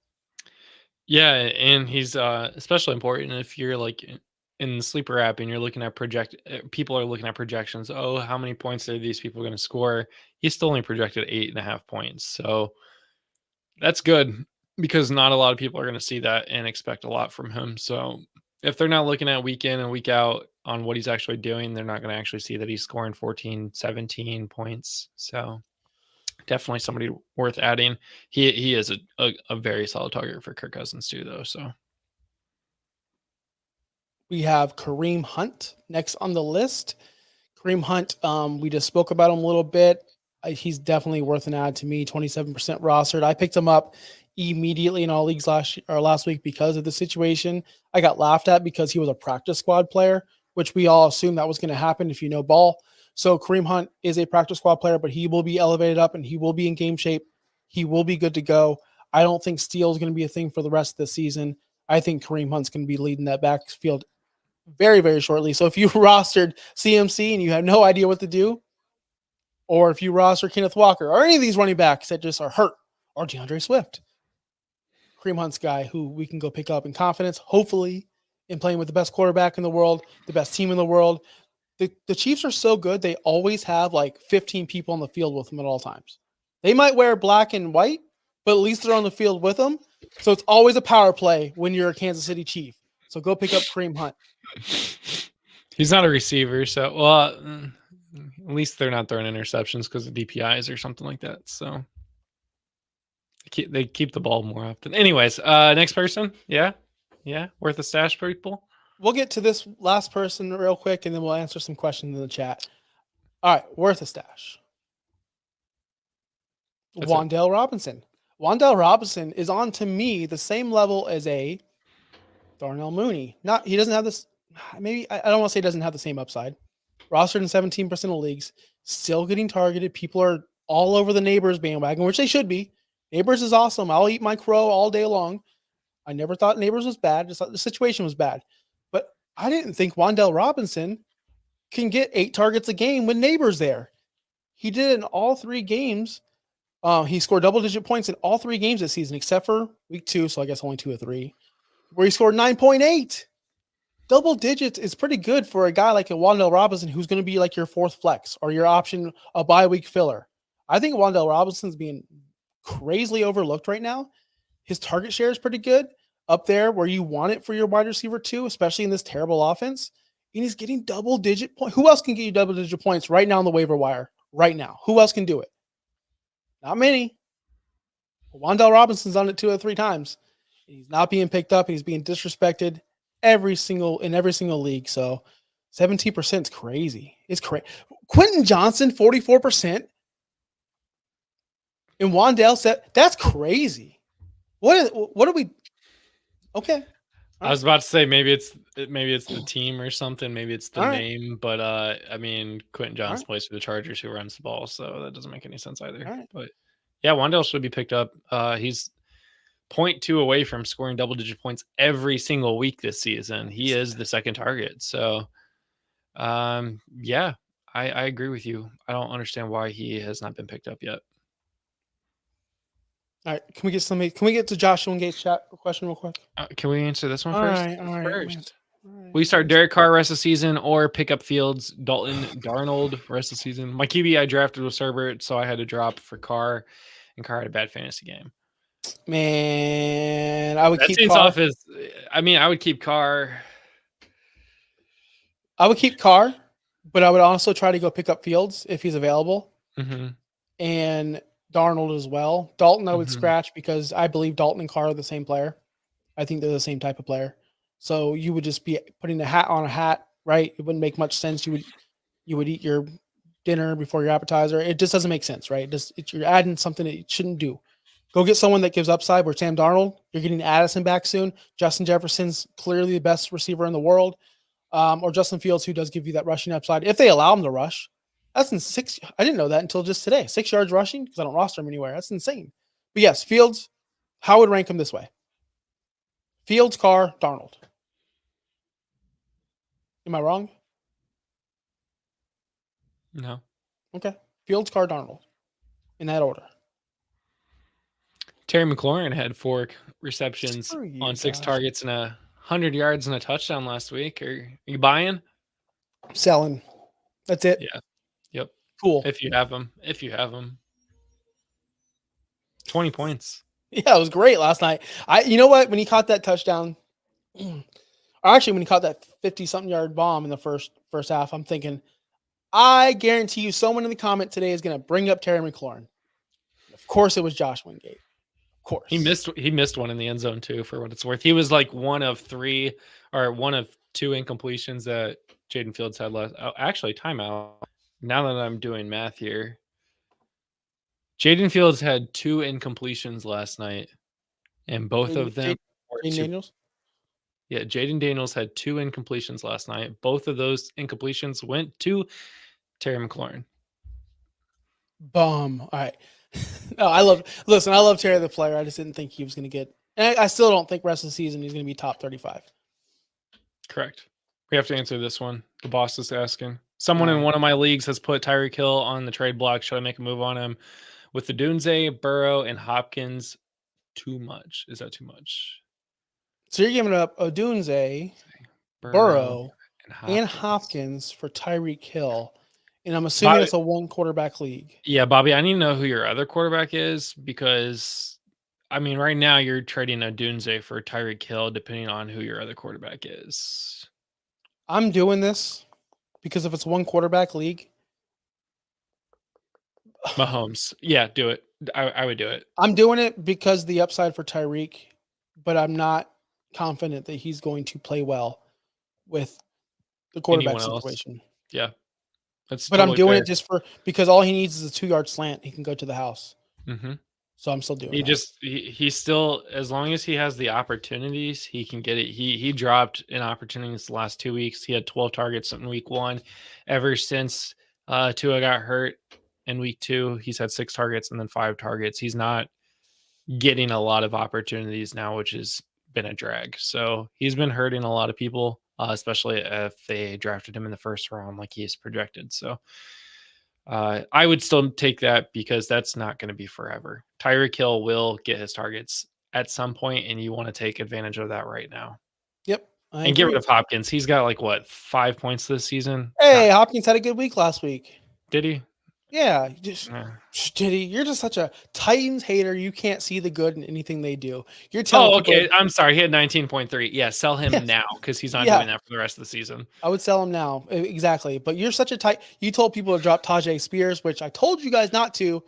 Yeah, and he's especially important if you're like in the sleeper app and you're looking at people are looking at projections. Oh, how many points are these people going to score? He's still only projected 8.5 points. So that's good because not a lot of people are going to see that and expect a lot from him. So if they're not looking at week in and week out on what he's actually doing, they're not going to actually see that he's scoring 14, 17 points. So definitely somebody worth adding. He is a very solid target for Kirk Cousins too, though. So we have Kareem Hunt next on the list. Kareem Hunt, we just spoke about him a little bit. He's definitely worth an add to me. 27% rostered. I picked him up immediately in all leagues last week because of the situation. I got laughed at because he was a practice squad player, which we all assumed that was going to happen if you know ball. So Kareem Hunt is a practice squad player, but he will be elevated up and he will be in game shape. He will be good to go. I don't think steal is going to be a thing for the rest of the season. I think Kareem Hunt's going to be leading that backfield very, very shortly. So if you rostered CMC and you have no idea what to do, or if you roster Kenneth Walker or any of these running backs that just are hurt, or DeAndre Swift, Kareem Hunt's guy who we can go pick up in confidence, hopefully, in playing with the best quarterback in the world, the best team in the world. The Chiefs are so good, they always have like 15 people on the field with them at all times. They might wear black and white, but at least they're on the field with them. So it's always a power play when you're a Kansas City Chief. So go pick up Kareem Hunt. He's not a receiver, so at least they're not throwing interceptions because of DPIs or something like that. So They keep the ball more often. Anyways, next person. Yeah. Worth a stash, people. We'll get to this last person real quick, and then we'll answer some questions in the chat. All right, worth a stash. Wan'Dale Robinson. Wan'Dale Robinson is on, to me, the same level as a Darnell Mooney. He doesn't have this. Maybe I don't want to say he doesn't have the same upside. Rostered in 17% of leagues, still getting targeted. People are all over the Neighbors bandwagon, which they should be. Neighbors is awesome. I'll eat my crow all day long. I never thought Neighbors was bad. Just thought the situation was bad. But I didn't think Wan'Dale Robinson can get 8 targets a game with Neighbors there. He did in all 3 games. He scored double-digit points in all 3 games this season, except for week 2, so I guess only 2 or 3, where he scored 9.8. Double digits is pretty good for a guy like a Wan'Dale Robinson, who's going to be like your 4th flex or your option, a bye-week filler. I think Wan'Dale Robinson's being crazily overlooked right now. His target share is pretty good, up there where you want it for your wide receiver too, especially in this terrible offense. And he's getting double-digit points. Who else can get you double-digit points right now on the waiver wire? Right now. Who else can do it? Not many. Wan'Dale Robinson's on it 2 or 3 times. He's not being picked up. He's being disrespected in every single league. So 17% is crazy. It's crazy. Quentin Johnson, 44%. And Wan'Dale said, that's crazy. What are we? Okay. I was about to say maybe it's the team or something. Maybe it's the name, but I mean, Quentin Johnson plays for the Chargers, who runs the ball, so that doesn't make any sense either. But yeah, Wan'Dale should be picked up. He's 0.2 away from scoring double-digit points every single week this season. He is the second target. So, yeah, I agree with you. I don't understand why he has not been picked up yet. All right, can we get to Joshua Gates' chat question real quick? Can we answer this one all first? Right. First. We start Derek Carr rest of the season or pick up Fields, Dalton, Darnold rest of the season. My QB I drafted was Herbert, so I had to drop for Carr, and Carr had a bad fantasy game. Man, I would that keep seems Carr. Off his, I would keep Carr. I would keep Carr, but I would also try to go pick up Fields if he's available. Mm-hmm. And Darnold as well. Dalton I would scratch because I believe Dalton and Carr are the same player. I think they're the same type of player. So you would just be putting a hat on a hat, right? It wouldn't make much sense. You would eat your dinner before your appetizer. It just doesn't make sense, right? You're adding something that you shouldn't do. Go get someone that gives upside. Where Sam Darnold, you're getting Addison back soon. Justin Jefferson's clearly the best receiver in the world. Or Justin Fields, who does give you that rushing upside if they allow him to rush. That's in 6. I didn't know that until just today. 6 yards rushing because I don't roster him anywhere. That's insane. But yes, Fields, how would rank him this way? Fields, Carr, Darnold. Am I wrong? No. Okay. Fields, Carr, Darnold. In that order. Terry McLaurin had 4 receptions on 6 targets and 100 yards and a touchdown last week. Are you buying? Selling. That's it. Yeah. Yep. Cool. If you have them. 20 points. Yeah, it was great last night. You know what? When he caught that touchdown, or actually when he caught that 50-something yard bomb in the first half, I'm thinking, I guarantee you someone in the comment today is going to bring up Terry McLaurin. Of course it was Josh Wingate. Of course. He missed one in the end zone too, for what it's worth. He was like one of 2 incompletions that Jaden Fields had last. Oh, actually, timeout. Now that I'm doing math here, Jaden Fields had 2 incompletions last night, and both of them were Jaden Daniels? Yeah, Jaden Daniels had 2 incompletions last night. Both of those incompletions went to Terry McLaurin. All right. No, I love Terry the player. I just didn't think he was going to get, and I still don't think rest of the season he's going to be top 35. Correct. We have to answer this one. The boss is asking. Someone in one of my leagues has put Tyreek Hill on the trade block. Should I make a move on him? With the Dunze, Burrow, and Hopkins, too much. Is that too much? So you're giving up Odunze, Burrow, and Hopkins for Tyreek Hill. And I'm assuming it's a 1-quarterback league. Yeah, Bobby, I need to know who your other quarterback is because, right now you're trading Odunze for Tyreek Hill depending on who your other quarterback is. I'm doing this because if it's 1-quarterback league. Mahomes. Yeah, do it. I would do it. I'm doing it because the upside for Tyreek, but I'm not confident that he's going to play well with the quarterback Anyone else? situation. Yeah, that's But I'm totally doing fair. it just because all he needs is a 2-yard slant. He can go to the house. Mm-hmm. So I'm still doing that. He's still, as long as he has the opportunities, he can get it. He dropped in opportunities the last 2 weeks. He had 12 targets in week 1. Ever since Tua got hurt in week 2, he's had 6 targets and then 5 targets. He's not getting a lot of opportunities now, which has been a drag. So he's been hurting a lot of people, especially if they drafted him in the first round like he is projected. So I would still take that because that's not going to be forever. Tyreek Hill will get his targets at some point, and you want to take advantage of that right now. Yep. I And get agree. rid of Hopkins. He's got like what, 5 points this season? Hey, Hopkins had a good week last week. Did he? Yeah, did he? You're just such a Titans hater. You can't see the good in anything they do. You're telling okay. people, I'm sorry. He had 19.3. Yeah, sell him now because he's not doing that for the rest of the season. I would sell him now. Exactly. But you're such a you told people to drop Tajay Spears, which I told you guys not to.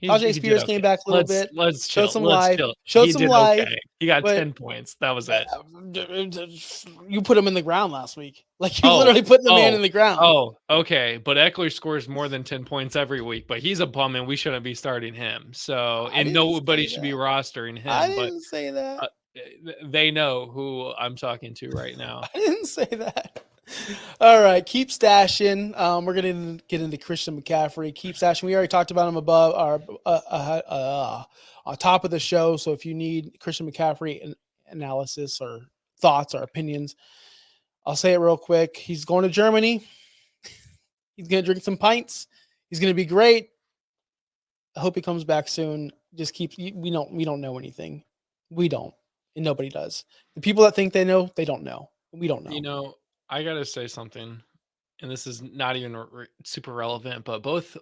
Tajay Spears came back a little bit. Let's chill. Showed some Let's life. chill. Showed He some did life. okay. He got 10 points. That was it. You put him in the ground last week. Like you literally put the man in the ground. Oh, okay. But Eckler scores more than 10 points every week, but he's a bum and we shouldn't be starting him. So, and nobody should be rostering him. I didn't say that. They know who I'm talking to right now. I didn't say that. All right, keep stashing. We're gonna get into Christian McCaffrey. Keep stashing. We already talked about him above our on top of the show. So if you need Christian McCaffrey analysis or thoughts or opinions, I'll say it real quick. He's going to Germany. He's gonna drink some pints. He's gonna be great. I hope he comes back soon. Just keep. We don't know anything. We don't, and nobody does. The people that think they know, they don't know. We don't know. You know, I gotta say something, and this is not even super relevant, but both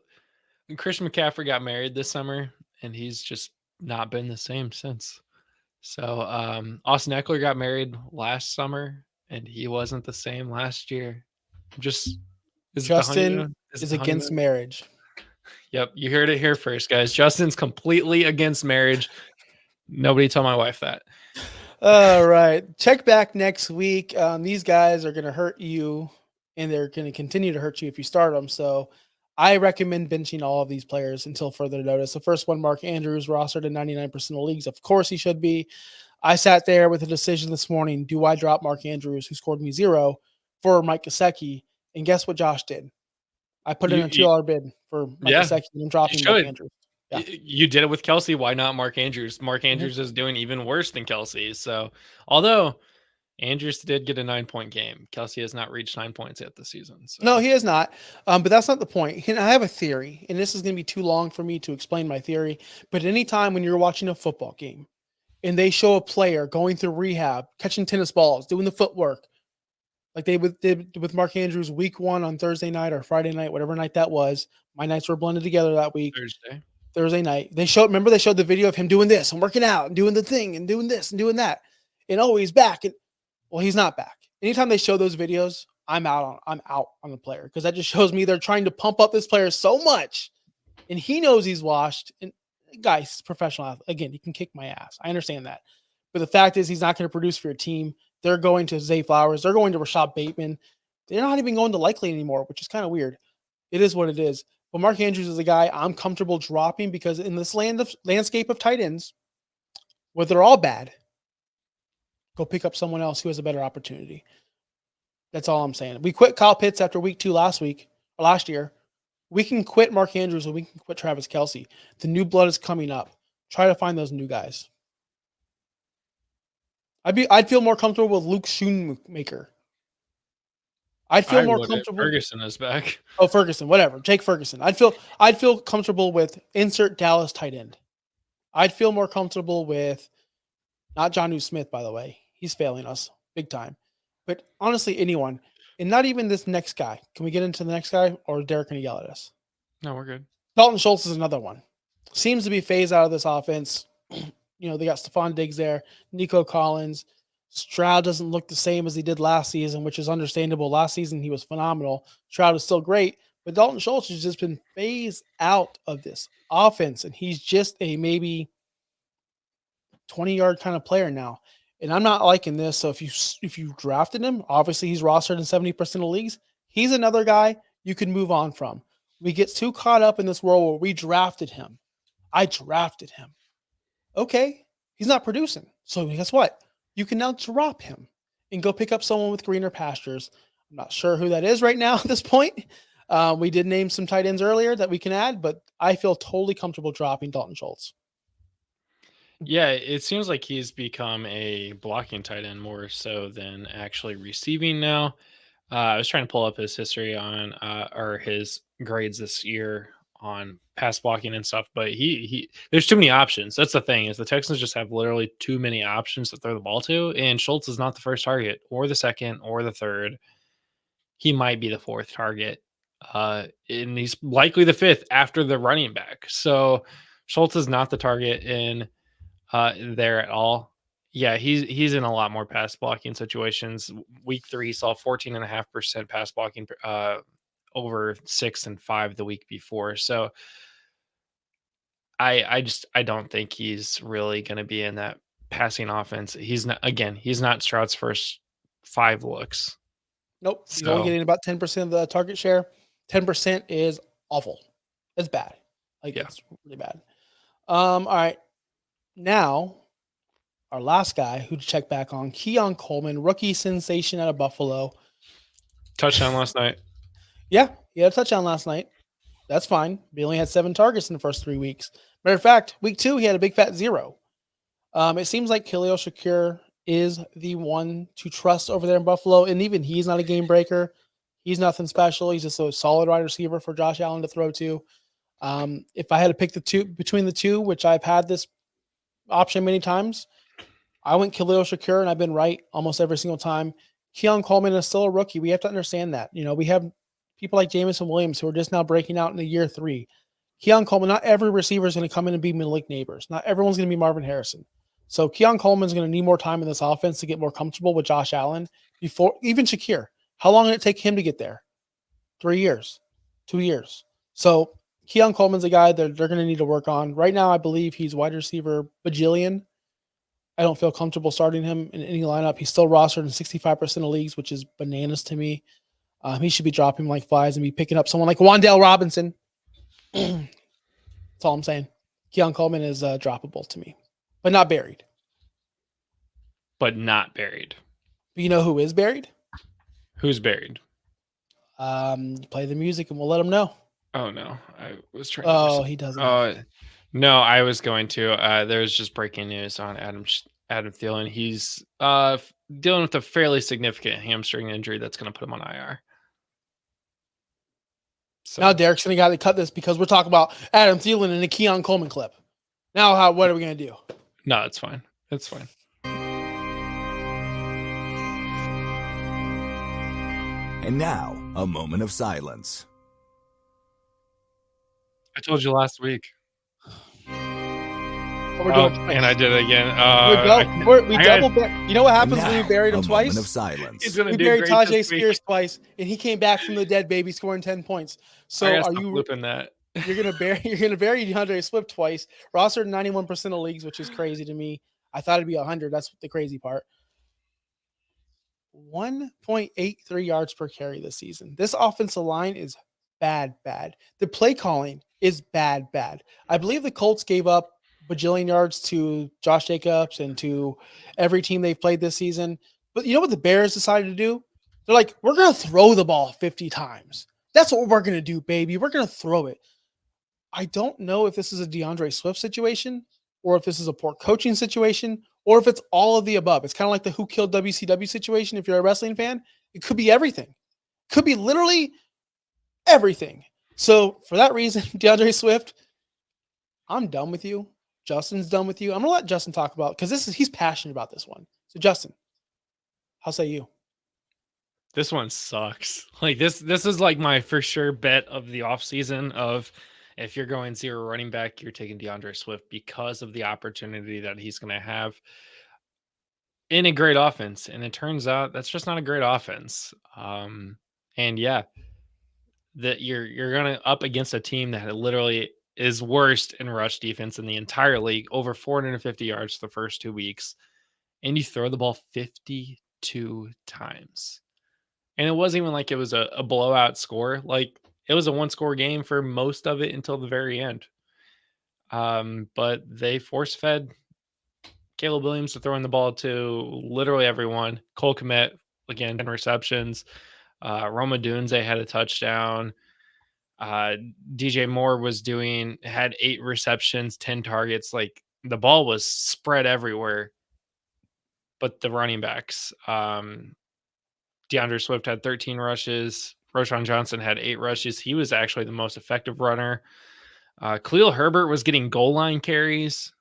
Christian McCaffrey got married this summer, and he's just not been the same since. So Austin Eckler got married last summer, and he wasn't the same last year. Justin is against marriage. Yep, you heard it here first, guys. Justin's completely against marriage. Nobody tell my wife that. All right. Check back next week. These guys are going to hurt you, and they're going to continue to hurt you if you start them. So I recommend benching all of these players until further notice. The first one, Mark Andrews, rostered in 99% of leagues. Of course he should be. I sat there with a decision this morning. Do I drop Mark Andrews, who scored me 0, for Mike Gesicki? And guess what Josh did? I put in a $2 bid for Mike Gesicki, and I'm dropping Mark Andrews. Yeah. You did it with Kelsey. Why not Mark Andrews? Mark Andrews is doing even worse than Kelsey. So, although Andrews did get a 9-point game, Kelsey has not reached 9 points yet this season. So. No, he has not. But that's not the point. I have a theory, and this is going to be too long for me to explain my theory. But anytime when you're watching a football game and they show a player going through rehab, catching tennis balls, doing the footwork, like they did with Mark Andrews week 1 on Thursday night or Friday night, whatever night that was. My nights were blended together that week. Thursday night. They showed the video of him doing this and working out and doing the thing and doing this and doing that. And he's back. And well, he's not back. Anytime they show those videos, I'm out on the player, because that just shows me they're trying to pump up this player so much. And he knows he's washed. And guys, he's a professional athlete. Again, he can kick my ass. I understand that. But the fact is he's not going to produce for your team. They're going to Zay Flowers. They're going to Rashad Bateman. They're not even going to Likely anymore, which is kind of weird. It is what it is. But Mark Andrews is a guy I'm comfortable dropping, because in this landscape of tight ends, where they're all bad, go pick up someone else who has a better opportunity. That's all I'm saying. We quit Kyle Pitts after week 2 last year. We can quit Mark Andrews, and we can quit Travis Kelce. The new blood is coming up. Try to find those new guys. I'd feel more comfortable with Luke Schoonmaker. I'd feel more comfortable. Ferguson is back. Oh, Ferguson, whatever. Jake Ferguson. I'd feel comfortable with insert Dallas tight end. I'd feel more comfortable with not Jonnu Smith, by the way. He's failing us big time. But honestly, anyone, and not even this next guy. Can we get into the next guy, or is Derek going to yell at us? No, we're good. Dalton Schultz is another one. Seems to be phased out of this offense. They got Stephon Diggs there, Nico Collins. Stroud doesn't look the same as he did last season, which is understandable. Last season, he was phenomenal. Stroud is still great, But Dalton Schultz has just been phased out of this offense, and he's just a maybe 20-yard kind of player now. And I'm not liking this. So if you drafted him, obviously he's rostered in 70% of leagues. He's another guy you can move on from. We get too caught up in this world where we drafted him. I drafted him. Okay, he's not producing. So guess what? You can now drop him and go pick up someone with greener pastures. I'm not sure who that is right now at this point. We did name some tight ends earlier that we can add, but I feel totally comfortable dropping Dalton Schultz. Yeah, it seems like he's become a blocking tight end more so than actually receiving now. I was trying to pull up his history on or his grades this year on pass blocking and stuff, but he there's too many options. That's the thing, is the Texans just have literally too many options to throw the ball to, and Schultz is not the first target or the second or the third. He might be the fourth target. And he's likely the fifth after the running back. So Schultz is not the target in there at all. Yeah, he's in a lot more pass blocking situations. Week 3, he saw 14.5% pass blocking over 6 and 5 the week before. So I don't think he's really going to be in that passing offense. He's not Stroud's first 5 looks. Nope. He's only getting about 10% of the target share. 10% is awful. It's bad. It's really bad. All right. Now, our last guy who to check back on, Keon Coleman, rookie sensation out of Buffalo. Touchdown last night. Yeah, he had a touchdown last night. That's fine. He only had 7 targets in the first 3 weeks. Matter of fact, week 2, he had a big fat 0. It seems like Khalil Shakir is the one to trust over there in Buffalo, and even he's not a game breaker. He's nothing special. He's just a solid wide receiver for Josh Allen to throw to. If I had to pick between the two, which I've had this option many times, I went Khalil Shakir, and I've been right almost every single time. Keon Coleman is still a rookie. We have to understand that. We have people like Jameson Williams who are just now breaking out in the year 3. Keon Coleman, not every receiver is going to come in and be Malik Neighbors. Not everyone's going to be Marvin Harrison. So Keon Coleman's going to need more time in this offense to get more comfortable with Josh Allen before even Shakir. How long did it take him to get there? 3 years, 2 years. So Keon Coleman's a guy that they're going to need to work on. Right now, I believe he's wide receiver bajillion. I don't feel comfortable starting him in any lineup. He's still rostered in 65% of leagues, which is bananas to me. He should be dropping like flies and be picking up someone like Wan'Dale Robinson. That's all I'm saying. Keon Coleman is droppable to me, but not buried. But not buried. But you know who is buried? Who's buried? Play the music and we'll let him know. Oh, no. I was trying to he doesn't. No, I was going to. There's just breaking news on Adam Thielen. He's dealing with a fairly significant hamstring injury that's going to put him on IR. So now Derek's going to got to cut this because we're talking about Adam Thielen in a Keon Coleman clip. Now, what are we going to do? No, it's fine. It's fine. And now, a moment of silence. I told you last week. And I did it again. We double. You know what happens when we buried him twice? Moment of silence. We buried Tajay Spears twice, and he came back from the dead, baby, scoring 10 points. So are you flipping that? You're gonna bury DeAndre Swift twice. Rostered 91% of leagues, which is crazy to me. I thought it'd be 100. That's the crazy part. 1.83 yards per carry this season. This offensive line is bad. The play calling is bad. I believe the Colts gave up bajillion yards to Josh Jacobs and to every team they've played this season. But you know what the Bears decided to do? They're like, we're going to throw the ball 50 times. That's what we're going to do, baby. We're going to throw it. I don't know if this is a DeAndre Swift situation or if this is a poor coaching situation or if it's all of the above. It's kind of like the Who Killed WCW situation. If you're a wrestling fan, it could be everything. It could be literally everything. So for that reason, DeAndre Swift, I'm done with you. Justin's done with you. I'm going to let Justin talk about because he's passionate about this one. So Justin, how say you? This one sucks. Like this is like my for sure bet of the offseason of if you're going 0 running back, you're taking DeAndre Swift because of the opportunity that he's going to have in a great offense. And it turns out that's just not a great offense. And yeah, that you're gonna up against a team that literally is worst in rush defense in the entire league, over 450 yards the first 2 weeks, and you throw the ball 52 times. And it wasn't even like it was a blowout score. Like, it was a one-score game for most of it until the very end. But they force-fed Caleb Williams to throwing the ball to literally everyone. Cole Kmet, again, 10 receptions. Roma Dunze had a touchdown. DJ Moore had 8 receptions, 10 targets. Like, the ball was spread everywhere. But the running backs, DeAndre Swift had 13 rushes. Roschon Johnson had 8 rushes. He was actually the most effective runner. Khalil Herbert was getting goal line carries.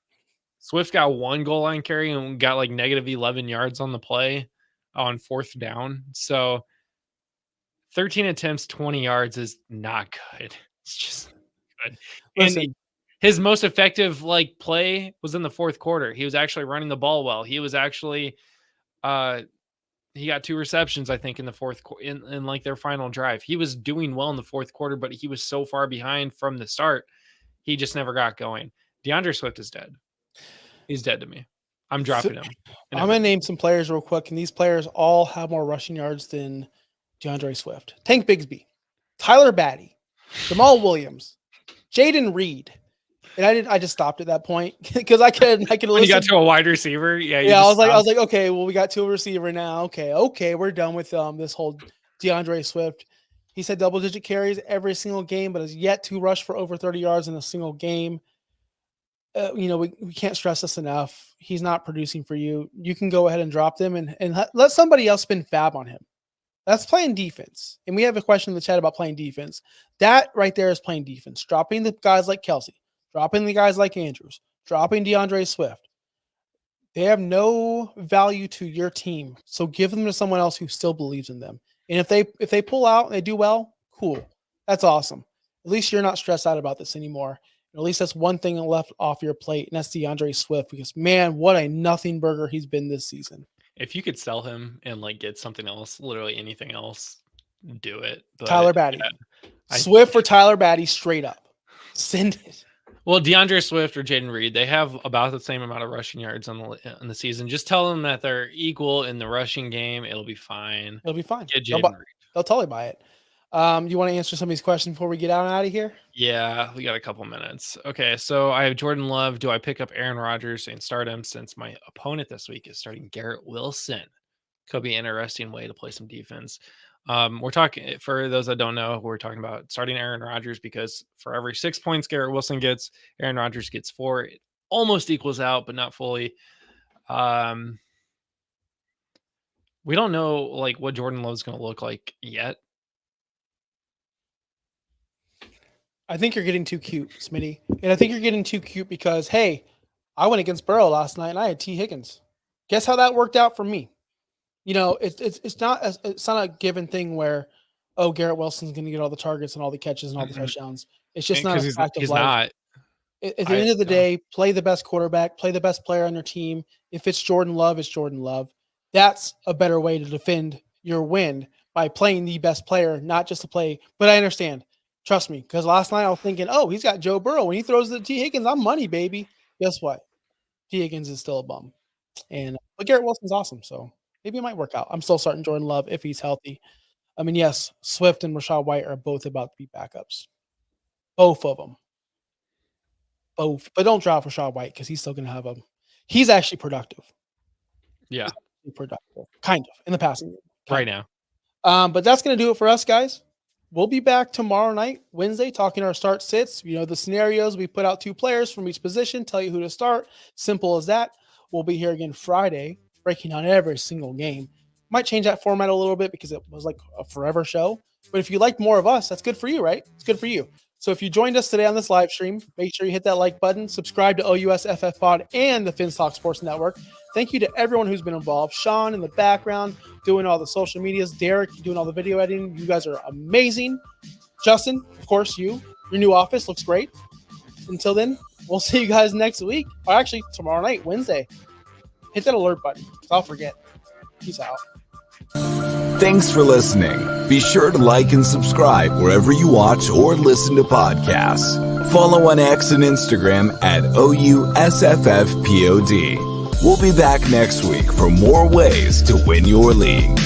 Swift got 1 goal line carry and got like negative 11 yards on the play on 4th down. So 13 attempts, 20 yards is not good. It's just good. Listen. And his most effective play was in the 4th quarter. He was actually running the ball well. He was actually he got 2 receptions, I think, in the 4th in like their final drive. He was doing well in the 4th quarter, but he was so far behind from the start, he just never got going. DeAndre Swift is dead. He's dead to me. I'm dropping him. I'm going to name some players real quick, and these players all have more rushing yards than DeAndre Swift. Tank Bigsby, Tyler Batty, Jamal Williams, Jaden Reed. And I just stopped at that point because I could when you got to a wide receiver. Yeah. I was like, okay, well, we got to a receiver now. Okay. We're done with this whole DeAndre Swift. He said double-digit carries every single game, but has yet to rush for over 30 yards in a single game. We can't stress this enough. He's not producing for you. You can go ahead and drop them and let somebody else spin fab on him. That's playing defense. And we have a question in the chat about playing defense. That right there is playing defense. Dropping the guys like Kelsey, dropping the guys like Andrews, dropping DeAndre Swift. They have no value to your team. So give them to someone else who still believes in them. And if they pull out and they do well, cool. That's awesome. At least you're not stressed out about this anymore. At least that's one thing left off your plate, and that's DeAndre Swift, because, man, what a nothing burger he's been this season. If you could sell him and get something else, literally anything else, do it. But, Tyler Batty. Swift for Tyler Batty straight up. Send it. Well, DeAndre Swift or Jaden Reed, they have about the same amount of rushing yards on the season. Just tell them that they're equal in the rushing game. It'll be fine. It'll be fine. Get Jaden Reed. They'll totally buy it. You want to answer some of these questions before we get out of here? Yeah, we got a couple minutes. Okay, so I have Jordan Love. Do I pick up Aaron Rodgers and start him since my opponent this week is starting Garrett Wilson? Could be an interesting way to play some defense. We're talking, for those that don't know, we're talking about starting Aaron Rodgers because for every 6 points Garrett Wilson gets, Aaron Rodgers gets 4. It almost equals out, but not fully. We don't know what Jordan Love is going to look like yet. I think you're getting too cute, Smitty. And I think you're getting too cute because, hey, I went against Burrow last night and I had T. Higgins. Guess how that worked out for me? It's not a given thing where, oh, Garrett Wilson's going to get all the targets and all the catches and all the touchdowns. It's just not a fact of life. At the end of the day, play the best quarterback, play the best player on your team. If it's Jordan Love, it's Jordan Love. That's a better way to defend your win by playing the best player, not just to play. But I understand. Trust me, because last night I was thinking, oh, he's got Joe Burrow. When he throws the T. Higgins, I'm money, baby. Guess what? T. Higgins is still a bum. But Garrett Wilson's awesome, so maybe it might work out. I'm still starting Jordan Love if he's healthy. I mean, yes, Swift and Rachaad White are both about to be backups. Both of them. Both. But don't drop Rachaad White because he's still going to have he's actually productive. Yeah. Productive. Kind of. In the passing game. Right now. But that's going to do it for us, guys. We'll be back tomorrow night, Wednesday, talking our start sits. The scenarios. We put out 2 players from each position, tell you who to start. Simple as that. We'll be here again Friday, breaking down every single game. Might change that format a little bit because it was like a forever show. But if you like more of us, that's good for you, right? It's good for you. So if you joined us today on this live stream, make sure you hit that like button, subscribe to OUSFF Pod and the Finstock Sports Network. Thank you to everyone who's been involved. Sean in the background, doing all the social medias. Derek, doing all the video editing. You guys are amazing. Justin, of course, your new office looks great. Until then, we'll see you guys next week. Or actually, tomorrow night, Wednesday. Hit that alert button, because I'll forget. Peace out. Thanks for listening. Be sure to like and subscribe wherever you watch or listen to podcasts. Follow on X and Instagram at OUSFFPOD. We'll be back next week for more ways to win your league.